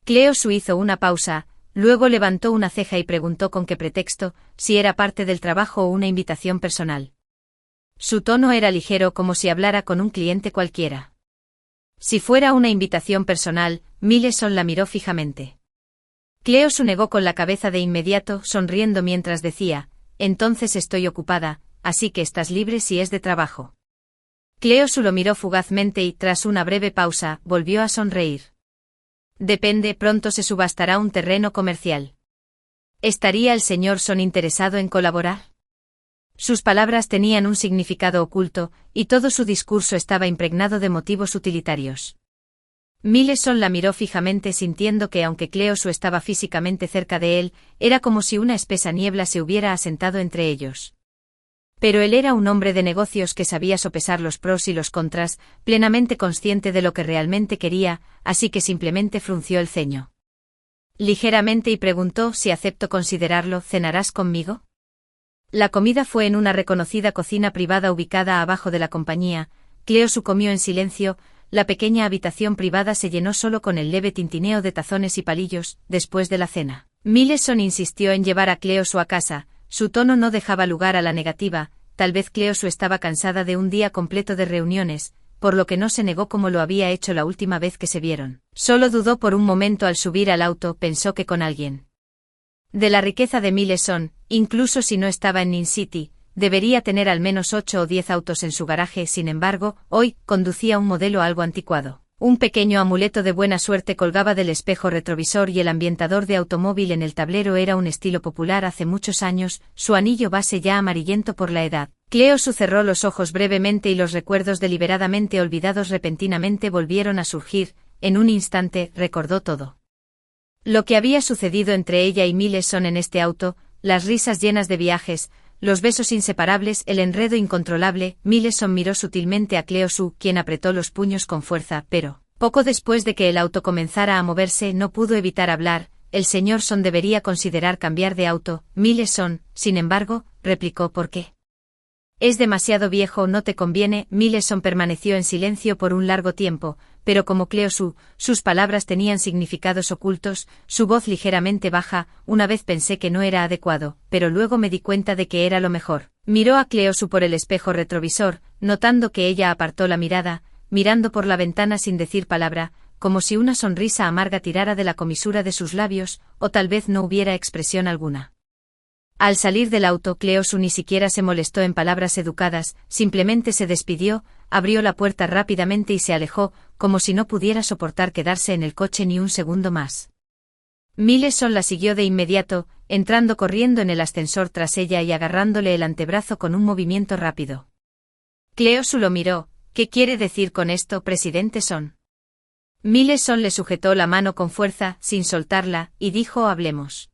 Cleo Su hizo una pausa, luego levantó una ceja y preguntó con qué pretexto, si era parte del trabajo o una invitación personal. Su tono era ligero, como si hablara con un cliente cualquiera. Si fuera una invitación personal, Mileson la miró fijamente. Cleo Su negó con la cabeza de inmediato, sonriendo mientras decía: entonces estoy ocupada, así que estás libre si es de trabajo. Cleo Su lo miró fugazmente y, tras una breve pausa, volvió a sonreír. Depende, pronto se subastará un terreno comercial. ¿Estaría el señor Son interesado en colaborar? Sus palabras tenían un significado oculto, y todo su discurso estaba impregnado de motivos utilitarios. Millison la miró fijamente sintiendo que aunque Cleosu estaba físicamente cerca de él, era como si una espesa niebla se hubiera asentado entre ellos. Pero él era un hombre de negocios que sabía sopesar los pros y los contras, plenamente consciente de lo que realmente quería, así que simplemente frunció el ceño ligeramente y preguntó: si acepto considerarlo, ¿cenarás conmigo? La comida fue en una reconocida cocina privada ubicada abajo de la compañía. Cleosu comió en silencio. La pequeña habitación privada se llenó solo con el leve tintineo de tazones y palillos, después de la cena. Millison insistió en llevar a Cleosu a casa. Su tono no dejaba lugar a la negativa. Tal vez Cleosu estaba cansada de un día completo de reuniones, por lo que no se negó como lo había hecho la última vez que se vieron. Solo dudó por un momento al subir al auto, pensó que con alguien de la riqueza de Millison, incluso si no estaba en Nin City, debería tener al menos 8 o 10 autos en su garaje. Sin embargo, hoy conducía un modelo algo anticuado. Un pequeño amuleto de buena suerte colgaba del espejo retrovisor y el ambientador de automóvil en el tablero era un estilo popular hace muchos años, su anillo base ya amarillento por la edad. Cleosu cerró los ojos brevemente y los recuerdos deliberadamente olvidados repentinamente volvieron a surgir. En un instante, recordó todo lo que había sucedido entre ella y Millison en este auto, las risas llenas de viajes, los besos inseparables, el enredo incontrolable. Millison miró sutilmente a Cleosu, quien apretó los puños con fuerza, pero, poco después de que el auto comenzara a moverse, no pudo evitar hablar. El señor Son debería considerar cambiar de auto. Millison, sin embargo, replicó: ¿por qué? Es demasiado viejo, no te conviene. Millison permaneció en silencio por un largo tiempo, pero como Cleosu, sus palabras tenían significados ocultos, su voz ligeramente baja: una vez pensé que no era adecuado, pero luego me di cuenta de que era lo mejor. Miró a Cleosu por el espejo retrovisor, notando que ella apartó la mirada, mirando por la ventana sin decir palabra, como si una sonrisa amarga tirara de la comisura de sus labios, o tal vez no hubiera expresión alguna. Al salir del auto, Cleosu ni siquiera se molestó en palabras educadas, simplemente se despidió, abrió la puerta rápidamente y se alejó, como si no pudiera soportar quedarse en el coche ni un segundo más. Millison la siguió de inmediato, entrando corriendo en el ascensor tras ella y agarrándole el antebrazo con un movimiento rápido. Cleosu lo miró. ¿Qué quiere decir con esto, presidente Son? Millison le sujetó la mano con fuerza, sin soltarla, y dijo: hablemos.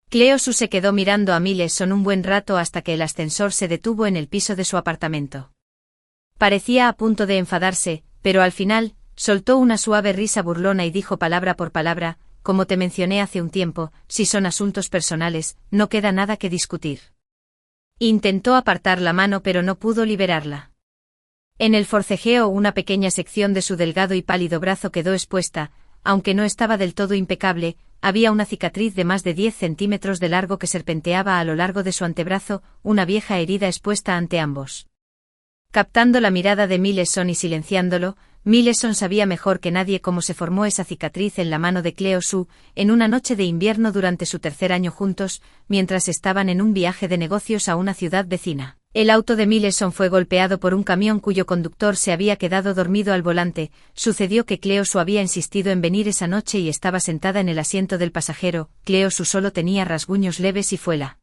Cleosu se quedó mirando a Millison un buen rato hasta que el ascensor se detuvo en el piso de su apartamento. Parecía a punto de enfadarse, pero al final, soltó una suave risa burlona y dijo palabra por palabra: como te mencioné hace un tiempo, si son asuntos personales, no queda nada que discutir. Intentó apartar la mano pero no pudo liberarla. En el forcejeo una pequeña sección de su delgado y pálido brazo quedó expuesta, aunque no estaba del todo impecable. Había una cicatriz de más de 10 centímetros de largo que serpenteaba a lo largo de su antebrazo, una vieja herida expuesta ante ambos. Captando la mirada de Millison y silenciándolo, Millison sabía mejor que nadie cómo se formó esa cicatriz en la mano de Cleosu, en una noche de invierno durante su tercer año juntos, mientras estaban en un viaje de negocios a una ciudad vecina. El auto de Millison fue golpeado por un camión cuyo conductor se había quedado dormido al volante. Sucedió que Cleosu había insistido en venir esa noche y estaba sentada en el asiento del pasajero. Cleosu solo tenía rasguños leves y fue la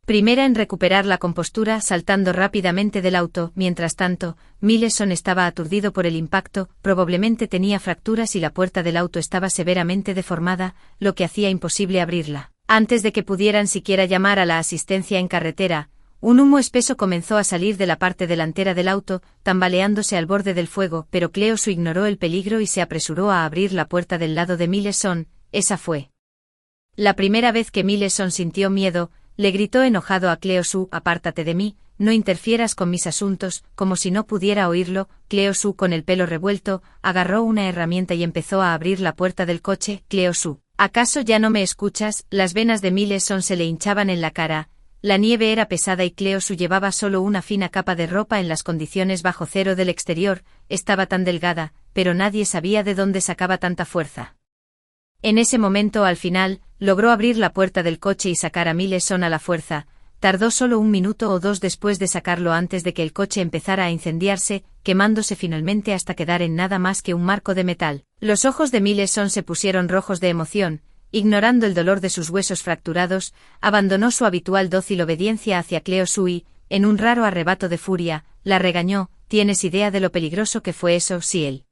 primera en recuperar la compostura, saltando rápidamente del auto. Mientras tanto, Millison estaba aturdido por el impacto, probablemente tenía fracturas y la puerta del auto estaba severamente deformada, lo que hacía imposible abrirla. Antes de que pudieran siquiera llamar a la asistencia en carretera, un humo espeso comenzó a salir de la parte delantera del auto, tambaleándose al borde del fuego, pero Cleosu ignoró el peligro y se apresuró a abrir la puerta del lado de Millison. Esa fue la primera vez que Millison sintió miedo. Le gritó enojado a Cleosu: apártate de mí, no interfieras con mis asuntos. Como si no pudiera oírlo, Cleosu, con el pelo revuelto, agarró una herramienta y empezó a abrir la puerta del coche. Cleosu, ¿acaso ya no me escuchas? Las venas de Millison se le hinchaban en la cara. La nieve era pesada y Cleosu llevaba solo una fina capa de ropa en las condiciones bajo cero del exterior. Estaba tan delgada, pero nadie sabía de dónde sacaba tanta fuerza. En ese momento, al final, logró abrir la puerta del coche y sacar a Millison a la fuerza. tardó solo 1 minuto o 2 después de sacarlo antes de que el coche empezara a incendiarse, quemándose finalmente hasta quedar en nada más que un marco de metal. Los ojos de Millison se pusieron rojos de emoción. Ignorando el dolor de sus huesos fracturados, abandonó su habitual dócil obediencia hacia Cleo Sui, en un raro arrebato de furia, la regañó: ¿tienes idea de lo peligroso que fue eso? Si el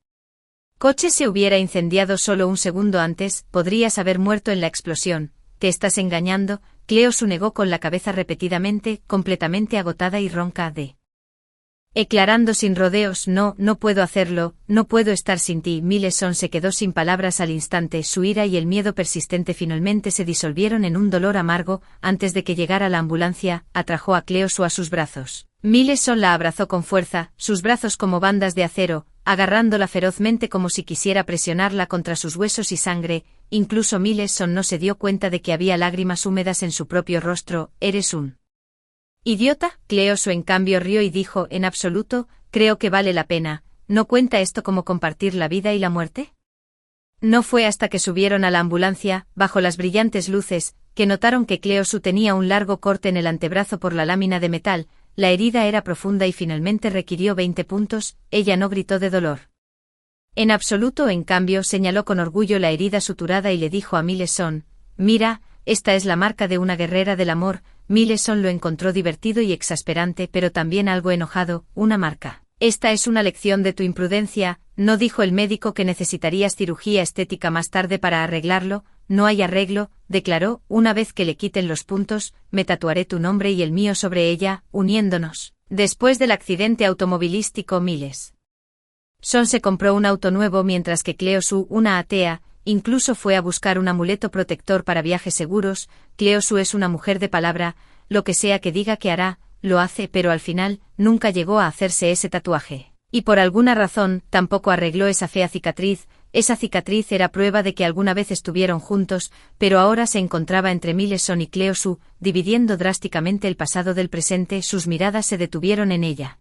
coche se hubiera incendiado solo un segundo antes, podrías haber muerto en la explosión. ¿Te estás engañando? Cleo Su negó con la cabeza repetidamente, completamente agotada y ronca Eclarando sin rodeos: no puedo hacerlo, no puedo estar sin ti. Millison se quedó sin palabras al instante. Su ira y el miedo persistente finalmente se disolvieron en un dolor amargo. Antes de que llegara la ambulancia, atrajo a Cleo Su a sus brazos. Millison la abrazó con fuerza, sus brazos como bandas de acero, agarrándola ferozmente como si quisiera presionarla contra sus huesos y sangre. Incluso Millison no se dio cuenta de que había lágrimas húmedas en su propio rostro. ¿Eres un idiota? Cleo Su en cambio rió y dijo: en absoluto, creo que vale la pena. ¿No cuenta esto como compartir la vida y la muerte? No fue hasta que subieron a la ambulancia, bajo las brillantes luces, que notaron que Cleo Su tenía un largo corte en el antebrazo por la lámina de metal. La herida era profunda y finalmente requirió 20 puntos, ella no gritó de dolor. En absoluto, en cambio, señaló con orgullo la herida suturada y le dijo a Millison: mira, esta es la marca de una guerrera del amor. Millison lo encontró divertido y exasperante, pero también algo enojado. ¿Una marca? Esta es una lección de tu imprudencia. ¿No dijo el médico que necesitarías cirugía estética más tarde para arreglarlo? No hay arreglo, declaró: una vez que le quiten los puntos, me tatuaré tu nombre y el mío sobre ella, uniéndonos. Después del accidente automovilístico, Millison se compró un auto nuevo mientras que Cleo Su, una atea, incluso fue a buscar un amuleto protector para viajes seguros. Cleo Su es una mujer de palabra, lo que sea que diga que hará, lo hace, pero al final, nunca llegó a hacerse ese tatuaje. Y por alguna razón, tampoco arregló esa fea cicatriz. Esa cicatriz era prueba de que alguna vez estuvieron juntos, pero ahora se encontraba entre Millison y Cleo Su, dividiendo drásticamente el pasado del presente. Sus miradas se detuvieron en ella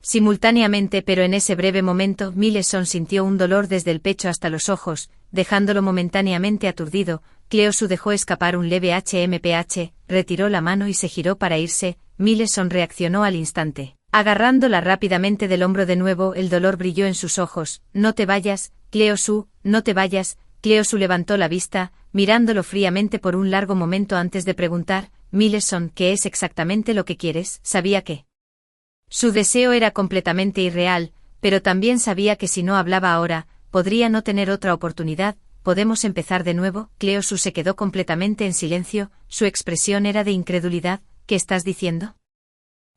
simultáneamente, pero en ese breve momento Millison sintió un dolor desde el pecho hasta los ojos, dejándolo momentáneamente aturdido. Cleo Su dejó escapar un leve HMPH, retiró la mano y se giró para irse. Millison reaccionó al instante, agarrándola rápidamente del hombro de nuevo. El dolor brilló en sus ojos. No te vayas, Cleo Su, no te vayas. Cleo Su levantó la vista, mirándolo fríamente por un largo momento antes de preguntar: Millison, ¿qué es exactamente lo que quieres? Sabía que su deseo era completamente irreal, pero también sabía que si no hablaba ahora, podría no tener otra oportunidad. ¿Podemos empezar de nuevo? Cleo Su se quedó completamente en silencio, su expresión era de incredulidad. ¿Qué estás diciendo?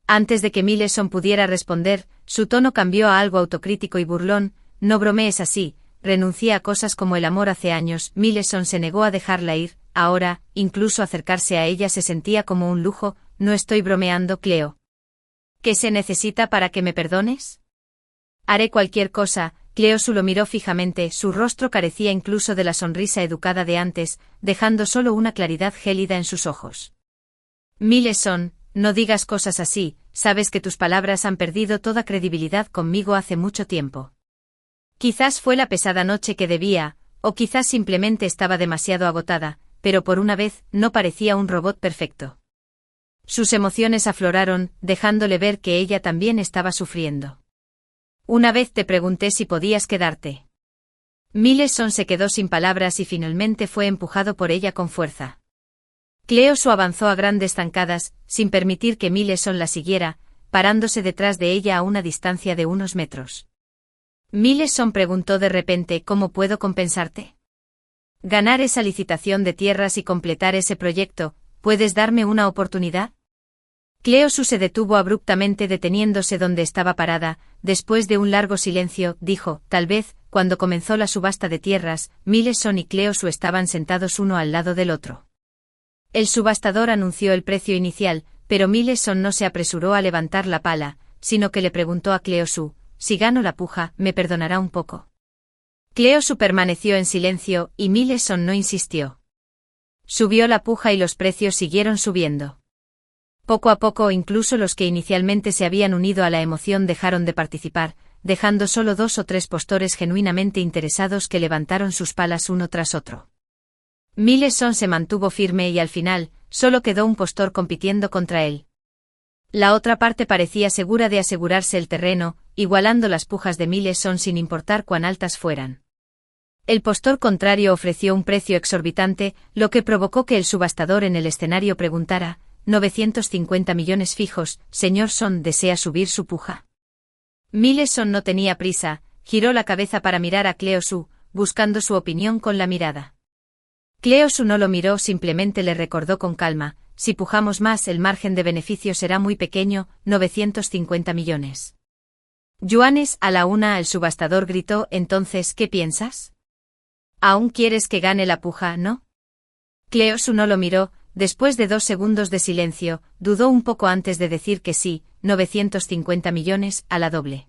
Antes de que Millison pudiera responder, su tono cambió a algo autocrítico y burlón. No bromees así, renuncié a cosas como el amor hace años. Millison se negó a dejarla ir. Ahora, incluso acercarse a ella se sentía como un lujo. No estoy bromeando, Cleo. ¿Qué se necesita para que me perdones? Haré cualquier cosa. Cleo Su lo miró fijamente, su rostro carecía incluso de la sonrisa educada de antes, dejando solo una claridad gélida en sus ojos. Millison, no digas cosas así, sabes que tus palabras han perdido toda credibilidad conmigo hace mucho tiempo. Quizás fue la pesada noche que debía, o quizás simplemente estaba demasiado agotada, pero por una vez no parecía un robot perfecto. Sus emociones afloraron, dejándole ver que ella también estaba sufriendo. Una vez te pregunté si podías quedarte. Millison se quedó sin palabras y finalmente fue empujado por ella con fuerza. Cleo Su avanzó a grandes zancadas, sin permitir que Millison la siguiera, parándose detrás de ella a una distancia de unos metros. Millison preguntó de repente: ¿cómo puedo compensarte? Ganar esa licitación de tierras y completar ese proyecto. ¿Puedes darme una oportunidad? Cleo Su se detuvo abruptamente, deteniéndose donde estaba parada. Después de un largo silencio, dijo: tal vez. Cuando comenzó la subasta de tierras, Millison y Cleo Su estaban sentados uno al lado del otro. El subastador anunció el precio inicial, pero Millison no se apresuró a levantar la pala, sino que le preguntó a Cleo Su: si gano la puja, ¿me perdonará un poco? Cleo Su permaneció en silencio, y Millison no insistió. Subió la puja y los precios siguieron subiendo. Poco a poco, incluso los que inicialmente se habían unido a la emoción dejaron de participar, dejando solo 2 o 3 postores genuinamente interesados que levantaron sus palas uno tras otro. Millison se mantuvo firme y al final, solo quedó un postor compitiendo contra él. La otra parte parecía segura de asegurarse el terreno, igualando las pujas de Mileson sin importar cuán altas fueran. El postor contrario ofreció un precio exorbitante, lo que provocó que el subastador en el escenario preguntara: 950 millones fijos, señor Son, ¿desea subir su puja? Mileson no tenía prisa, giró la cabeza para mirar a Cleo Su, buscando su opinión con la mirada. Cleo Su no lo miró, simplemente le recordó con calma: si pujamos más, el margen de beneficio será muy pequeño, 950 millones. Yuanes a la una. El subastador gritó: entonces, ¿qué piensas? ¿Aún quieres que gane la puja, no? Cleo Su no lo miró, después de 2 segundos de silencio, dudó un poco antes de decir que sí: 950 millones, a la doble.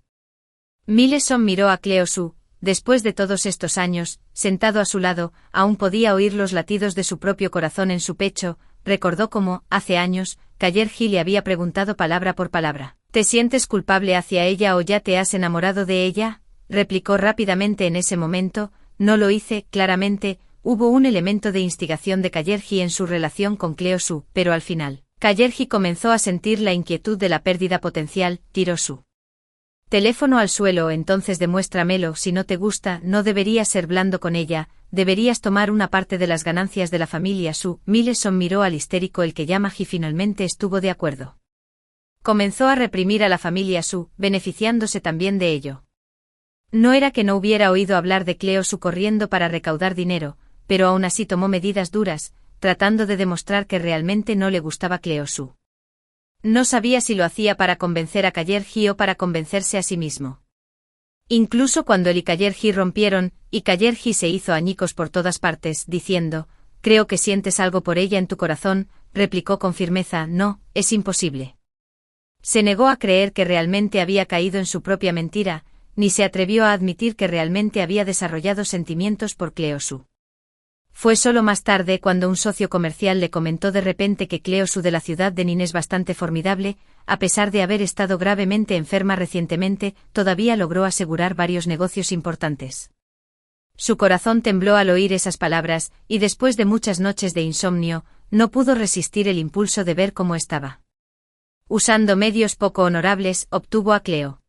Mileson miró a Cleo Su. Después de todos estos años, sentado a su lado, aún podía oír los latidos de su propio corazón en su pecho. Recordó cómo, hace años, Callergi le había preguntado palabra por palabra: ¿te sientes culpable hacia ella o ya te has enamorado de ella? Replicó rápidamente en ese momento: no lo hice. Claramente, hubo un elemento de instigación de Callergi en su relación con Cleo Su, pero al final, Callergi comenzó a sentir la inquietud de la pérdida potencial. Tiró su teléfono al suelo. Entonces demuéstramelo. Si no te gusta, no deberías ser blando con ella, deberías tomar una parte de las ganancias de la familia Su. Mileson miró al histérico el que Yamaji finalmente estuvo de acuerdo. Comenzó a reprimir a la familia Su, beneficiándose también de ello. No era que no hubiera oído hablar de Cleo Su corriendo para recaudar dinero, pero aún así tomó medidas duras, tratando de demostrar que realmente no le gustaba Cleo Su. No sabía si lo hacía para convencer a Callergi o para convencerse a sí mismo. Incluso cuando él y Callergi rompieron, y Callergi se hizo añicos por todas partes, diciendo: creo que sientes algo por ella en tu corazón, replicó con firmeza: no, es imposible. Se negó a creer que realmente había caído en su propia mentira, ni se atrevió a admitir que realmente había desarrollado sentimientos por Cleo Su. Fue solo más tarde cuando un socio comercial le comentó de repente que Cleo Su de la ciudad de Nin es bastante formidable, a pesar de haber estado gravemente enferma recientemente, todavía logró asegurar varios negocios importantes. Su corazón tembló al oír esas palabras, y después de muchas noches de insomnio, no pudo resistir el impulso de ver cómo estaba. Usando medios poco honorables, obtuvo a Cleo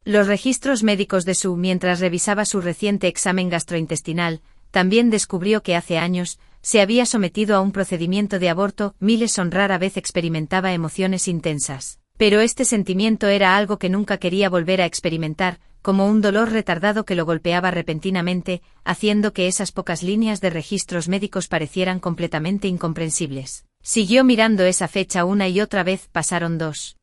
los registros médicos de Su mientras revisaba su reciente examen gastrointestinal. También descubrió que hace años se había sometido a un procedimiento de aborto. Mileson rara vez experimentaba emociones intensas, pero este sentimiento era algo que nunca quería volver a experimentar, como un dolor retardado que lo golpeaba repentinamente, haciendo que esas pocas líneas de registros médicos parecieran completamente incomprensibles. Siguió mirando esa fecha una y otra vez. Pasaron 2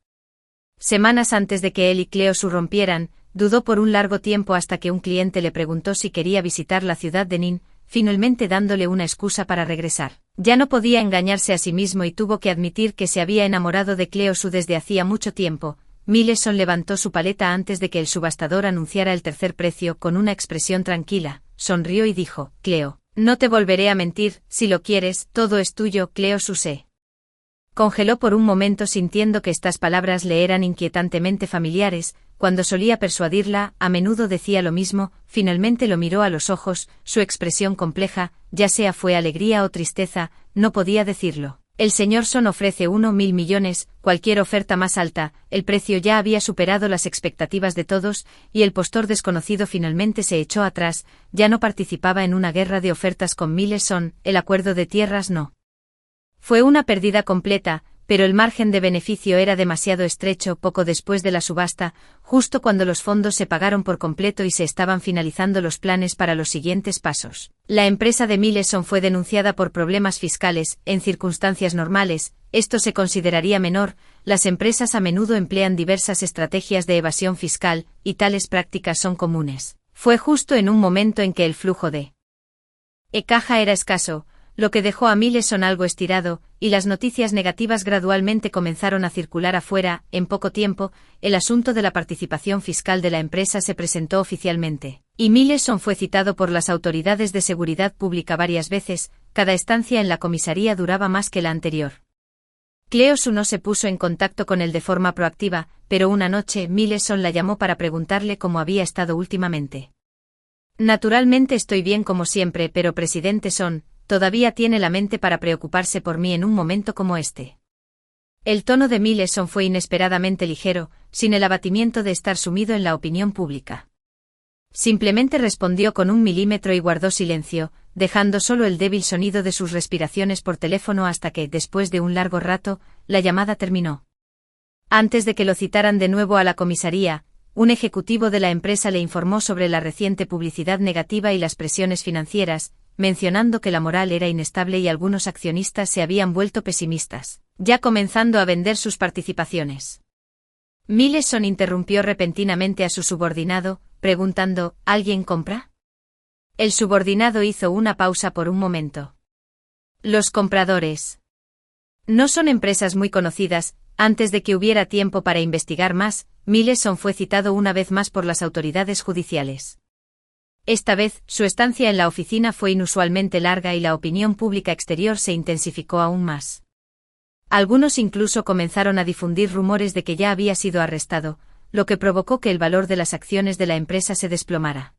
semanas antes de que él y Cleo Su rompieran. Dudó por un largo tiempo hasta que un cliente le preguntó si quería visitar la ciudad de Nin, finalmente dándole una excusa para regresar. Ya no podía engañarse a sí mismo y tuvo que admitir que se había enamorado de Cleo Su desde hacía mucho tiempo. Mileson levantó su paleta antes de que el subastador anunciara el tercer precio con una expresión tranquila, sonrió y dijo: Cleo, no te volveré a mentir, si lo quieres, todo es tuyo. Cleo Su se congeló por un momento sintiendo que estas palabras le eran inquietantemente familiares. Cuando solía persuadirla, a menudo decía lo mismo. Finalmente lo miró a los ojos, su expresión compleja, ya sea fue alegría o tristeza, no podía decirlo. El señor Son ofrece 1.000 millones, cualquier oferta más alta. El precio ya había superado las expectativas de todos, y el postor desconocido finalmente se echó atrás. Ya no participaba en una guerra de ofertas con Mileson. El acuerdo de tierras no fue una pérdida completa, pero el margen de beneficio era demasiado estrecho. Poco después de la subasta, justo cuando los fondos se pagaron por completo y se estaban finalizando los planes para los siguientes pasos, la empresa de Mileson fue denunciada por problemas fiscales. En circunstancias normales, esto se consideraría menor. Las empresas a menudo emplean diversas estrategias de evasión fiscal, y tales prácticas son comunes. Fue justo en un momento en que el flujo de caja era escaso, lo que dejó a Mileson algo estirado, y las noticias negativas gradualmente comenzaron a circular afuera. En poco tiempo, el asunto de la participación fiscal de la empresa se presentó oficialmente, y Mileson fue citado por las autoridades de seguridad pública varias veces. Cada estancia en la comisaría duraba más que la anterior. Cleo Su no se puso en contacto con él de forma proactiva, pero una noche Mileson la llamó para preguntarle cómo había estado últimamente. Naturalmente estoy bien como siempre, pero presidente Son, todavía tiene la mente para preocuparse por mí en un momento como este. El tono de Millison fue inesperadamente ligero, sin el abatimiento de estar sumido en la opinión pública. Simplemente respondió con 1 milímetro y guardó silencio, dejando solo el débil sonido de sus respiraciones por teléfono hasta que, después de un largo rato, la llamada terminó. Antes de que lo citaran de nuevo a la comisaría, un ejecutivo de la empresa le informó sobre la reciente publicidad negativa y las presiones financieras, mencionando que la moral era inestable y algunos accionistas se habían vuelto pesimistas, ya comenzando a vender sus participaciones. Millison interrumpió repentinamente a su subordinado, preguntando, ¿alguien compra? El subordinado hizo una pausa por un momento. Los compradores. No son empresas muy conocidas. Antes de que hubiera tiempo para investigar más, Millison fue citado una vez más por las autoridades judiciales. Esta vez, su estancia en la oficina fue inusualmente larga y la opinión pública exterior se intensificó aún más. Algunos incluso comenzaron a difundir rumores de que ya había sido arrestado, lo que provocó que el valor de las acciones de la empresa se desplomara.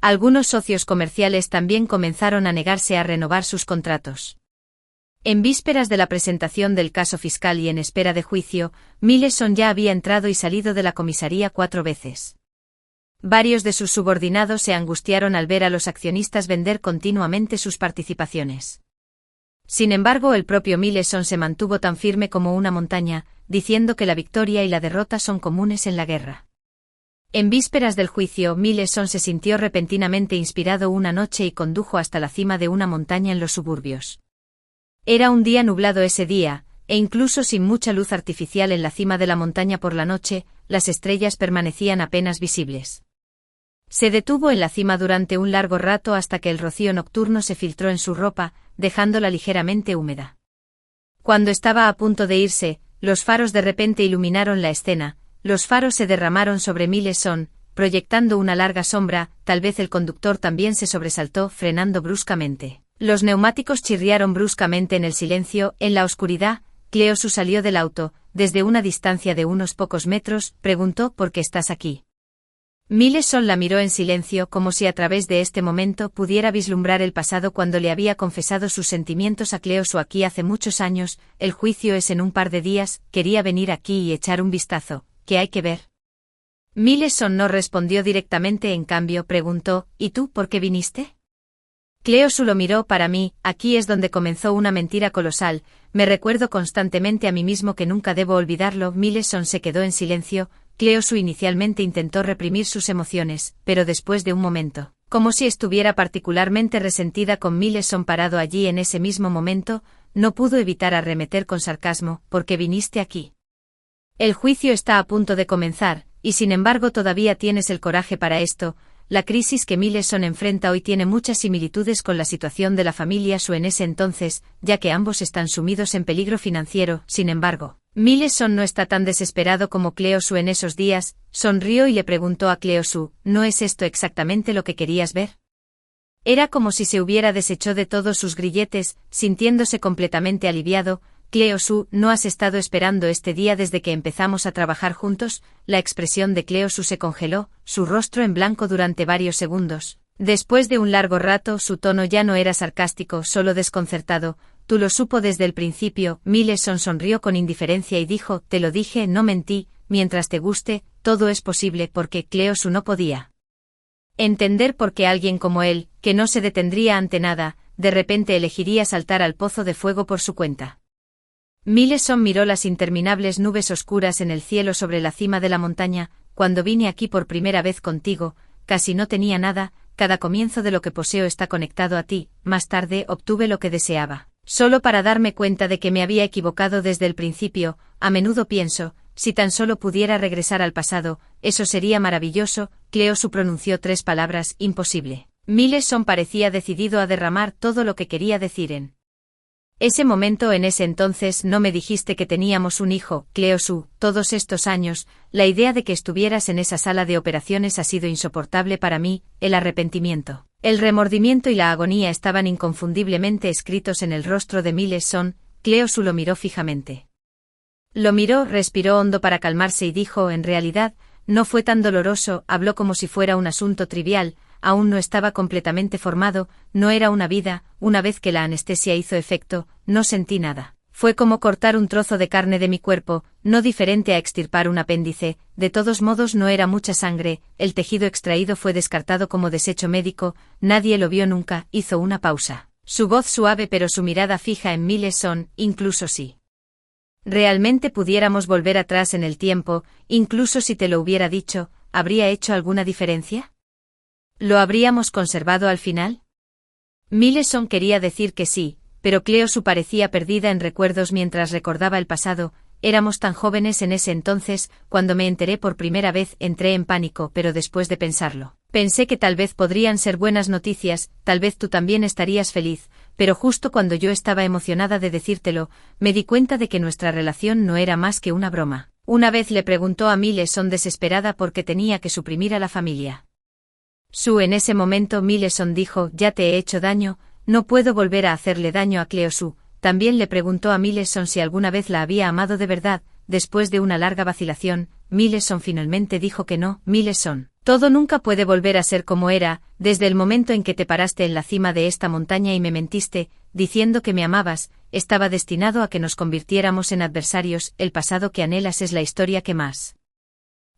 Algunos socios comerciales también comenzaron a negarse a renovar sus contratos. En vísperas de la presentación del caso fiscal y en espera de juicio, Millison ya había entrado y salido de la comisaría 4 veces. Varios de sus subordinados se angustiaron al ver a los accionistas vender continuamente sus participaciones. Sin embargo, el propio Millison se mantuvo tan firme como una montaña, diciendo que la victoria y la derrota son comunes en la guerra. En vísperas del juicio, Millison se sintió repentinamente inspirado una noche y condujo hasta la cima de una montaña en los suburbios. Era un día nublado ese día, e incluso sin mucha luz artificial en la cima de la montaña por la noche, las estrellas permanecían apenas visibles. Se detuvo en la cima durante un largo rato hasta que el rocío nocturno se filtró en su ropa, dejándola ligeramente húmeda. Cuando estaba a punto de irse, los faros de repente iluminaron la escena. Los faros se derramaron sobre Millison, proyectando una larga sombra. Tal vez el conductor también se sobresaltó, frenando bruscamente. Los neumáticos chirriaron bruscamente en el silencio. En la oscuridad, Cleosu salió del auto. Desde una distancia de unos pocos metros, preguntó ¿por qué estás aquí? Millison la miró en silencio, como si a través de este momento pudiera vislumbrar el pasado cuando le había confesado sus sentimientos a Cleosu aquí hace muchos años. El juicio es en un par de días. Quería venir aquí y echar un vistazo. ¿Qué hay que ver? Millison no respondió directamente, en cambio preguntó, ¿y tú por qué viniste? Cleosu lo miró. Para mí, aquí es donde comenzó una mentira colosal. Me recuerdo constantemente a mí mismo que nunca debo olvidarlo. Millison se quedó en silencio. Cleosu inicialmente intentó reprimir sus emociones, pero después de un momento, como si estuviera particularmente resentida con Millison parado allí en ese mismo momento, no pudo evitar arremeter con sarcasmo, ¿por qué viniste aquí? El juicio está a punto de comenzar, y sin embargo todavía tienes el coraje para esto. La crisis que Millison enfrenta hoy tiene muchas similitudes con la situación de la familia Su en ese entonces, ya que ambos están sumidos en peligro financiero. Sin embargo, Millison no está tan desesperado como Cleosu en esos días. Sonrió y le preguntó a Cleosu, ¿no es esto exactamente lo que querías ver? Era como si se hubiera deshecho de todos sus grilletes, sintiéndose completamente aliviado. Cleosu, ¿no has estado esperando este día desde que empezamos a trabajar juntos? La expresión de Cleosu se congeló, su rostro en blanco durante varios segundos. Después de un largo rato, su tono ya no era sarcástico, solo desconcertado. Tú lo supo desde el principio. Millison sonrió con indiferencia y dijo, te lo dije, no mentí. Mientras te guste, todo es posible. Porque Cleosu no podía entender por qué alguien como él, que no se detendría ante nada, de repente elegiría saltar al pozo de fuego por su cuenta. Millison miró las interminables nubes oscuras en el cielo sobre la cima de la montaña. Cuando vine aquí por primera vez contigo, casi no tenía nada. Cada comienzo de lo que poseo está conectado a ti. Más tarde obtuve lo que deseaba, solo para darme cuenta de que me había equivocado desde el principio. A menudo pienso, si tan solo pudiera regresar al pasado, eso sería maravilloso. Cleosu pronunció 3 palabras, imposible. Millison parecía decidido a derramar todo lo que quería decir en ese momento. En ese entonces no me dijiste que teníamos un hijo, Cleosu. Todos estos años, la idea de que estuvieras en esa sala de operaciones ha sido insoportable para mí. El arrepentimiento, el remordimiento y la agonía estaban inconfundiblemente escritos en el rostro de Millison. Cleosu lo miró fijamente. Lo miró, respiró hondo para calmarse y dijo, en realidad, no fue tan doloroso. Habló como si fuera un asunto trivial. aún no estaba completamente formado, no era una vida, una vez que la anestesia hizo efecto, no sentí nada. Fue como cortar un trozo de carne de mi cuerpo, no diferente a extirpar un apéndice, de todos modos no era mucha sangre, el tejido extraído fue descartado como desecho médico, nadie lo vio nunca, hizo una pausa. Su voz suave pero su mirada fija en mí son, incluso si realmente pudiéramos volver atrás en el tiempo, incluso si te lo hubiera dicho, ¿habría hecho alguna diferencia? ¿Lo habríamos conservado al final? Mileson quería decir que sí, pero Cleosu parecía perdida en recuerdos mientras recordaba el pasado. Éramos tan jóvenes en ese entonces, cuando me enteré por primera vez entré en pánico, pero después de pensarlo, pensé que tal vez podrían ser buenas noticias, tal vez tú también estarías feliz, pero justo cuando yo estaba emocionada de decírtelo, me di cuenta de que nuestra relación no era más que una broma. Una vez le preguntó a Mileson desesperada porque tenía que suprimir a la familia. En ese momento Mileson dijo, ya te he hecho daño, no puedo volver a hacerle daño a Cleosu. También le preguntó a Mileson si alguna vez la había amado de verdad. Después de una larga vacilación, Mileson finalmente dijo que no. Mileson, todo nunca puede volver a ser como era, desde el momento en que te paraste en la cima de esta montaña y me mentiste, diciendo que me amabas, estaba destinado a que nos convirtiéramos en adversarios, el pasado que anhelas es la historia que más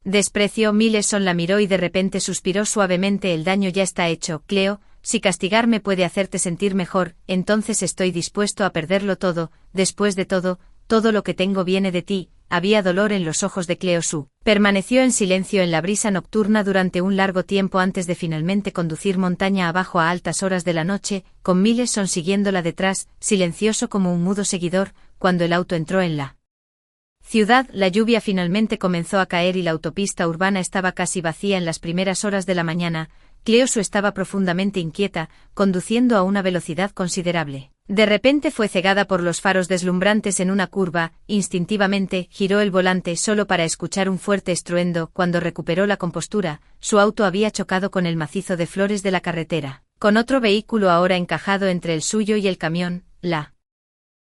desprecio. Mileson la miró y de repente suspiró suavemente, el daño ya está hecho, Cleo. Si castigarme puede hacerte sentir mejor, entonces estoy dispuesto a perderlo todo. Después de todo, todo lo que tengo viene de ti. Había dolor en los ojos de Cleosu. Permaneció en silencio en la brisa nocturna durante un largo tiempo antes de finalmente conducir montaña abajo a altas horas de la noche, con Mileson siguiéndola detrás, silencioso como un mudo seguidor. Cuando el auto entró en la ciudad, la lluvia finalmente comenzó a caer y la autopista urbana estaba casi vacía en las primeras horas de la mañana. Cleosu estaba profundamente inquieta, conduciendo a una velocidad considerable. De repente fue cegada por los faros deslumbrantes en una curva, instintivamente giró el volante solo para escuchar un fuerte estruendo. Cuando recuperó la compostura, su auto había chocado con el macizo de flores de la carretera, con otro vehículo ahora encajado entre el suyo y el camión, la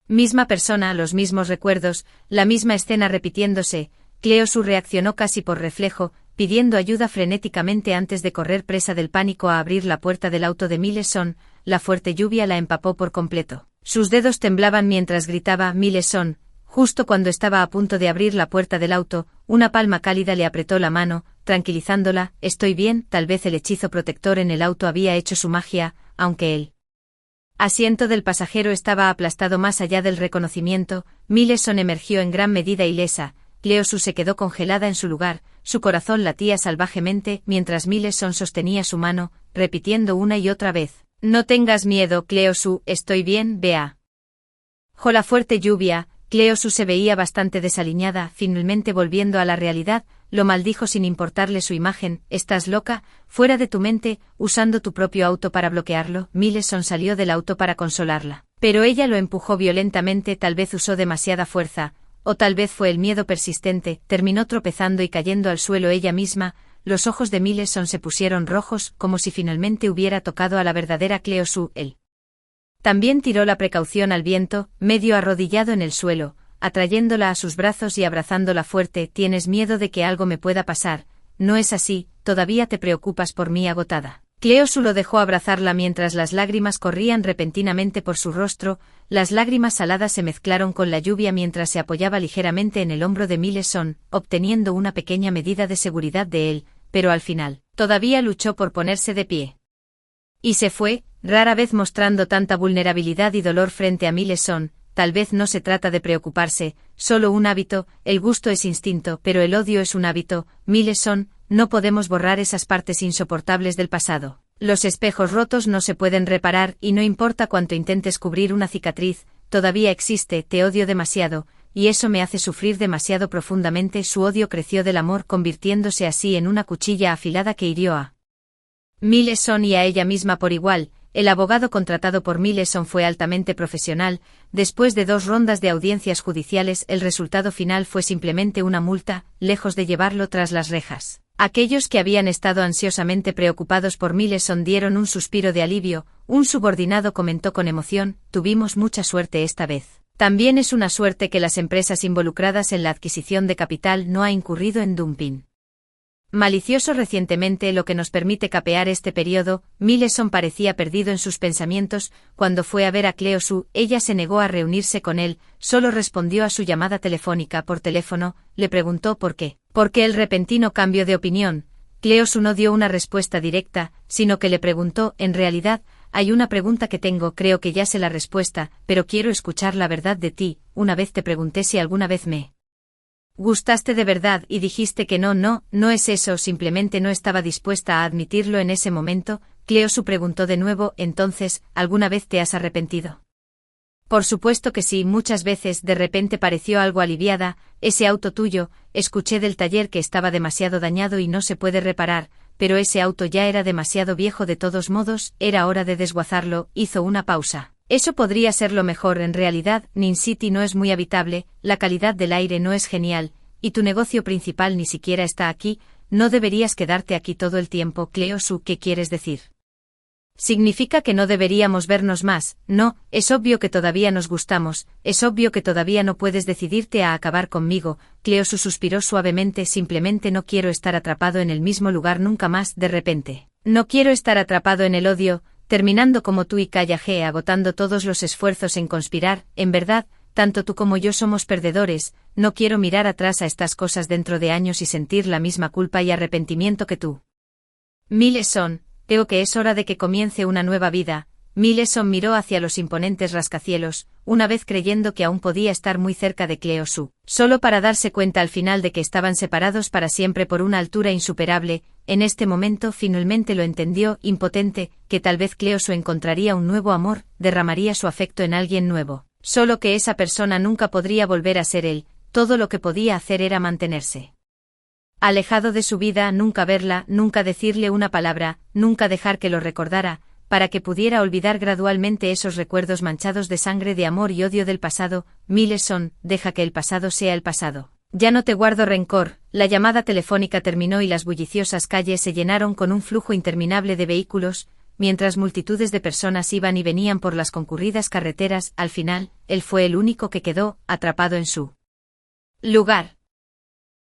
misma persona, los mismos recuerdos, la misma escena repitiéndose. Cleosu reaccionó casi por reflejo, pidiendo ayuda frenéticamente antes de correr presa del pánico a abrir la puerta del auto de Mileson. La fuerte lluvia la empapó por completo. Sus dedos temblaban mientras gritaba Mileson. Justo cuando estaba a punto de abrir la puerta del auto, una palma cálida le apretó la mano, tranquilizándola. Estoy bien. Tal vez el hechizo protector en el auto había hecho su magia, aunque el asiento del pasajero estaba aplastado más allá del reconocimiento. Mileson emergió en gran medida ilesa. Cleosu se quedó congelada en su lugar, su corazón latía salvajemente mientras Mileson sostenía su mano, repitiendo una y otra vez, no tengas miedo, Cleosu, estoy bien, vea. Bajo la fuerte lluvia, Cleosu se veía bastante desaliñada, finalmente volviendo a la realidad, lo maldijo sin importarle su imagen, estás loca, fuera de tu mente, usando tu propio auto para bloquearlo. Mileson salió del auto para consolarla, pero ella lo empujó violentamente, tal vez usó demasiada fuerza, o tal vez fue el miedo persistente. Terminó tropezando y cayendo al suelo ella misma. Los ojos de Mileson se pusieron rojos, como si finalmente hubiera tocado a la verdadera Cleosu. Él también tiró la precaución al viento, medio arrodillado en el suelo, atrayéndola a sus brazos y abrazándola fuerte. Tienes miedo de que algo me pueda pasar, no es así, todavía te preocupas por mí. Agotada, Cleosu lo dejó abrazarla mientras las lágrimas corrían repentinamente por su rostro. Las lágrimas saladas se mezclaron con la lluvia mientras se apoyaba ligeramente en el hombro de Mileson, obteniendo una pequeña medida de seguridad de él, pero al final, todavía luchó por ponerse de pie. Y se fue, rara vez mostrando tanta vulnerabilidad y dolor frente a Mileson. Tal vez no se trata de preocuparse, solo un hábito, el gusto es instinto, pero el odio es un hábito. Mileson, no podemos borrar esas partes insoportables del pasado. Los espejos rotos no se pueden reparar y no importa cuánto intentes cubrir una cicatriz, todavía existe. Te odio demasiado, y eso me hace sufrir demasiado profundamente. Su odio creció del amor, convirtiéndose así en una cuchilla afilada que hirió a Mileson y a ella misma por igual. El abogado contratado por Mileson fue altamente profesional. Después de 2 rondas de audiencias judiciales, el resultado final fue simplemente una multa, lejos de llevarlo tras las rejas. Aquellos que habían estado ansiosamente preocupados por Mileson dieron un suspiro de alivio. Un subordinado comentó con emoción, tuvimos mucha suerte esta vez. También es una suerte que las empresas involucradas en la adquisición de capital no ha incurrido en dumping Malicioso recientemente, lo que nos permite capear este periodo. Mileson parecía perdido en sus pensamientos. Cuando fue a ver a Cleo Su, ella se negó a reunirse con él, solo respondió a su llamada telefónica por teléfono, le preguntó por qué. ¿Por qué el repentino cambio de opinión? Cleo Su no dio una respuesta directa, sino que le preguntó, en realidad, hay una pregunta que tengo, creo que ya sé la respuesta, pero quiero escuchar la verdad de ti. Una vez te pregunté si alguna vez me gustaste de verdad y dijiste que no es eso, simplemente no estaba dispuesta a admitirlo en ese momento. Cleo Su preguntó de nuevo, entonces, ¿alguna vez te has arrepentido? Por supuesto que sí, muchas veces. De repente pareció algo aliviada. Ese auto tuyo, escuché del taller que estaba demasiado dañado y no se puede reparar, pero ese auto ya era demasiado viejo de todos modos, era hora de desguazarlo. Hizo una pausa. Eso podría ser lo mejor. En realidad, Nin City no es muy habitable, la calidad del aire no es genial, y tu negocio principal ni siquiera está aquí. No deberías quedarte aquí todo el tiempo. Cleo Su, ¿qué quieres decir? ¿Significa que no deberíamos vernos más? No, es obvio que todavía nos gustamos, es obvio que todavía no puedes decidirte a acabar conmigo. Cleo Su suspiró suavemente, simplemente no quiero estar atrapado en el mismo lugar nunca más. De repente, no quiero estar atrapado en el odio, terminando como tú y Kaya G, agotando todos los esfuerzos en conspirar. En verdad, tanto tú como yo somos perdedores. No quiero mirar atrás a estas cosas dentro de años y sentir la misma culpa y arrepentimiento que tú. Mileson, creo que es hora de que comience una nueva vida. Mileson miró hacia los imponentes rascacielos, una vez creyendo que aún podía estar muy cerca de Cleo Su, solo para darse cuenta al final de que estaban separados para siempre por una altura insuperable. En este momento finalmente lo entendió, impotente, que tal vez Cleo Su encontraría un nuevo amor, derramaría su afecto en alguien nuevo, solo que esa persona nunca podría volver a ser él. Todo lo que podía hacer era mantenerse alejado de su vida, nunca verla, nunca decirle una palabra, nunca dejar que lo recordara, para que pudiera olvidar gradualmente esos recuerdos manchados de sangre, de amor y odio del pasado. Mileson, deja que el pasado sea el pasado. Ya no te guardo rencor. La llamada telefónica terminó y las bulliciosas calles se llenaron con un flujo interminable de vehículos, mientras multitudes de personas iban y venían por las concurridas carreteras. Al final, él fue el único que quedó atrapado en su lugar.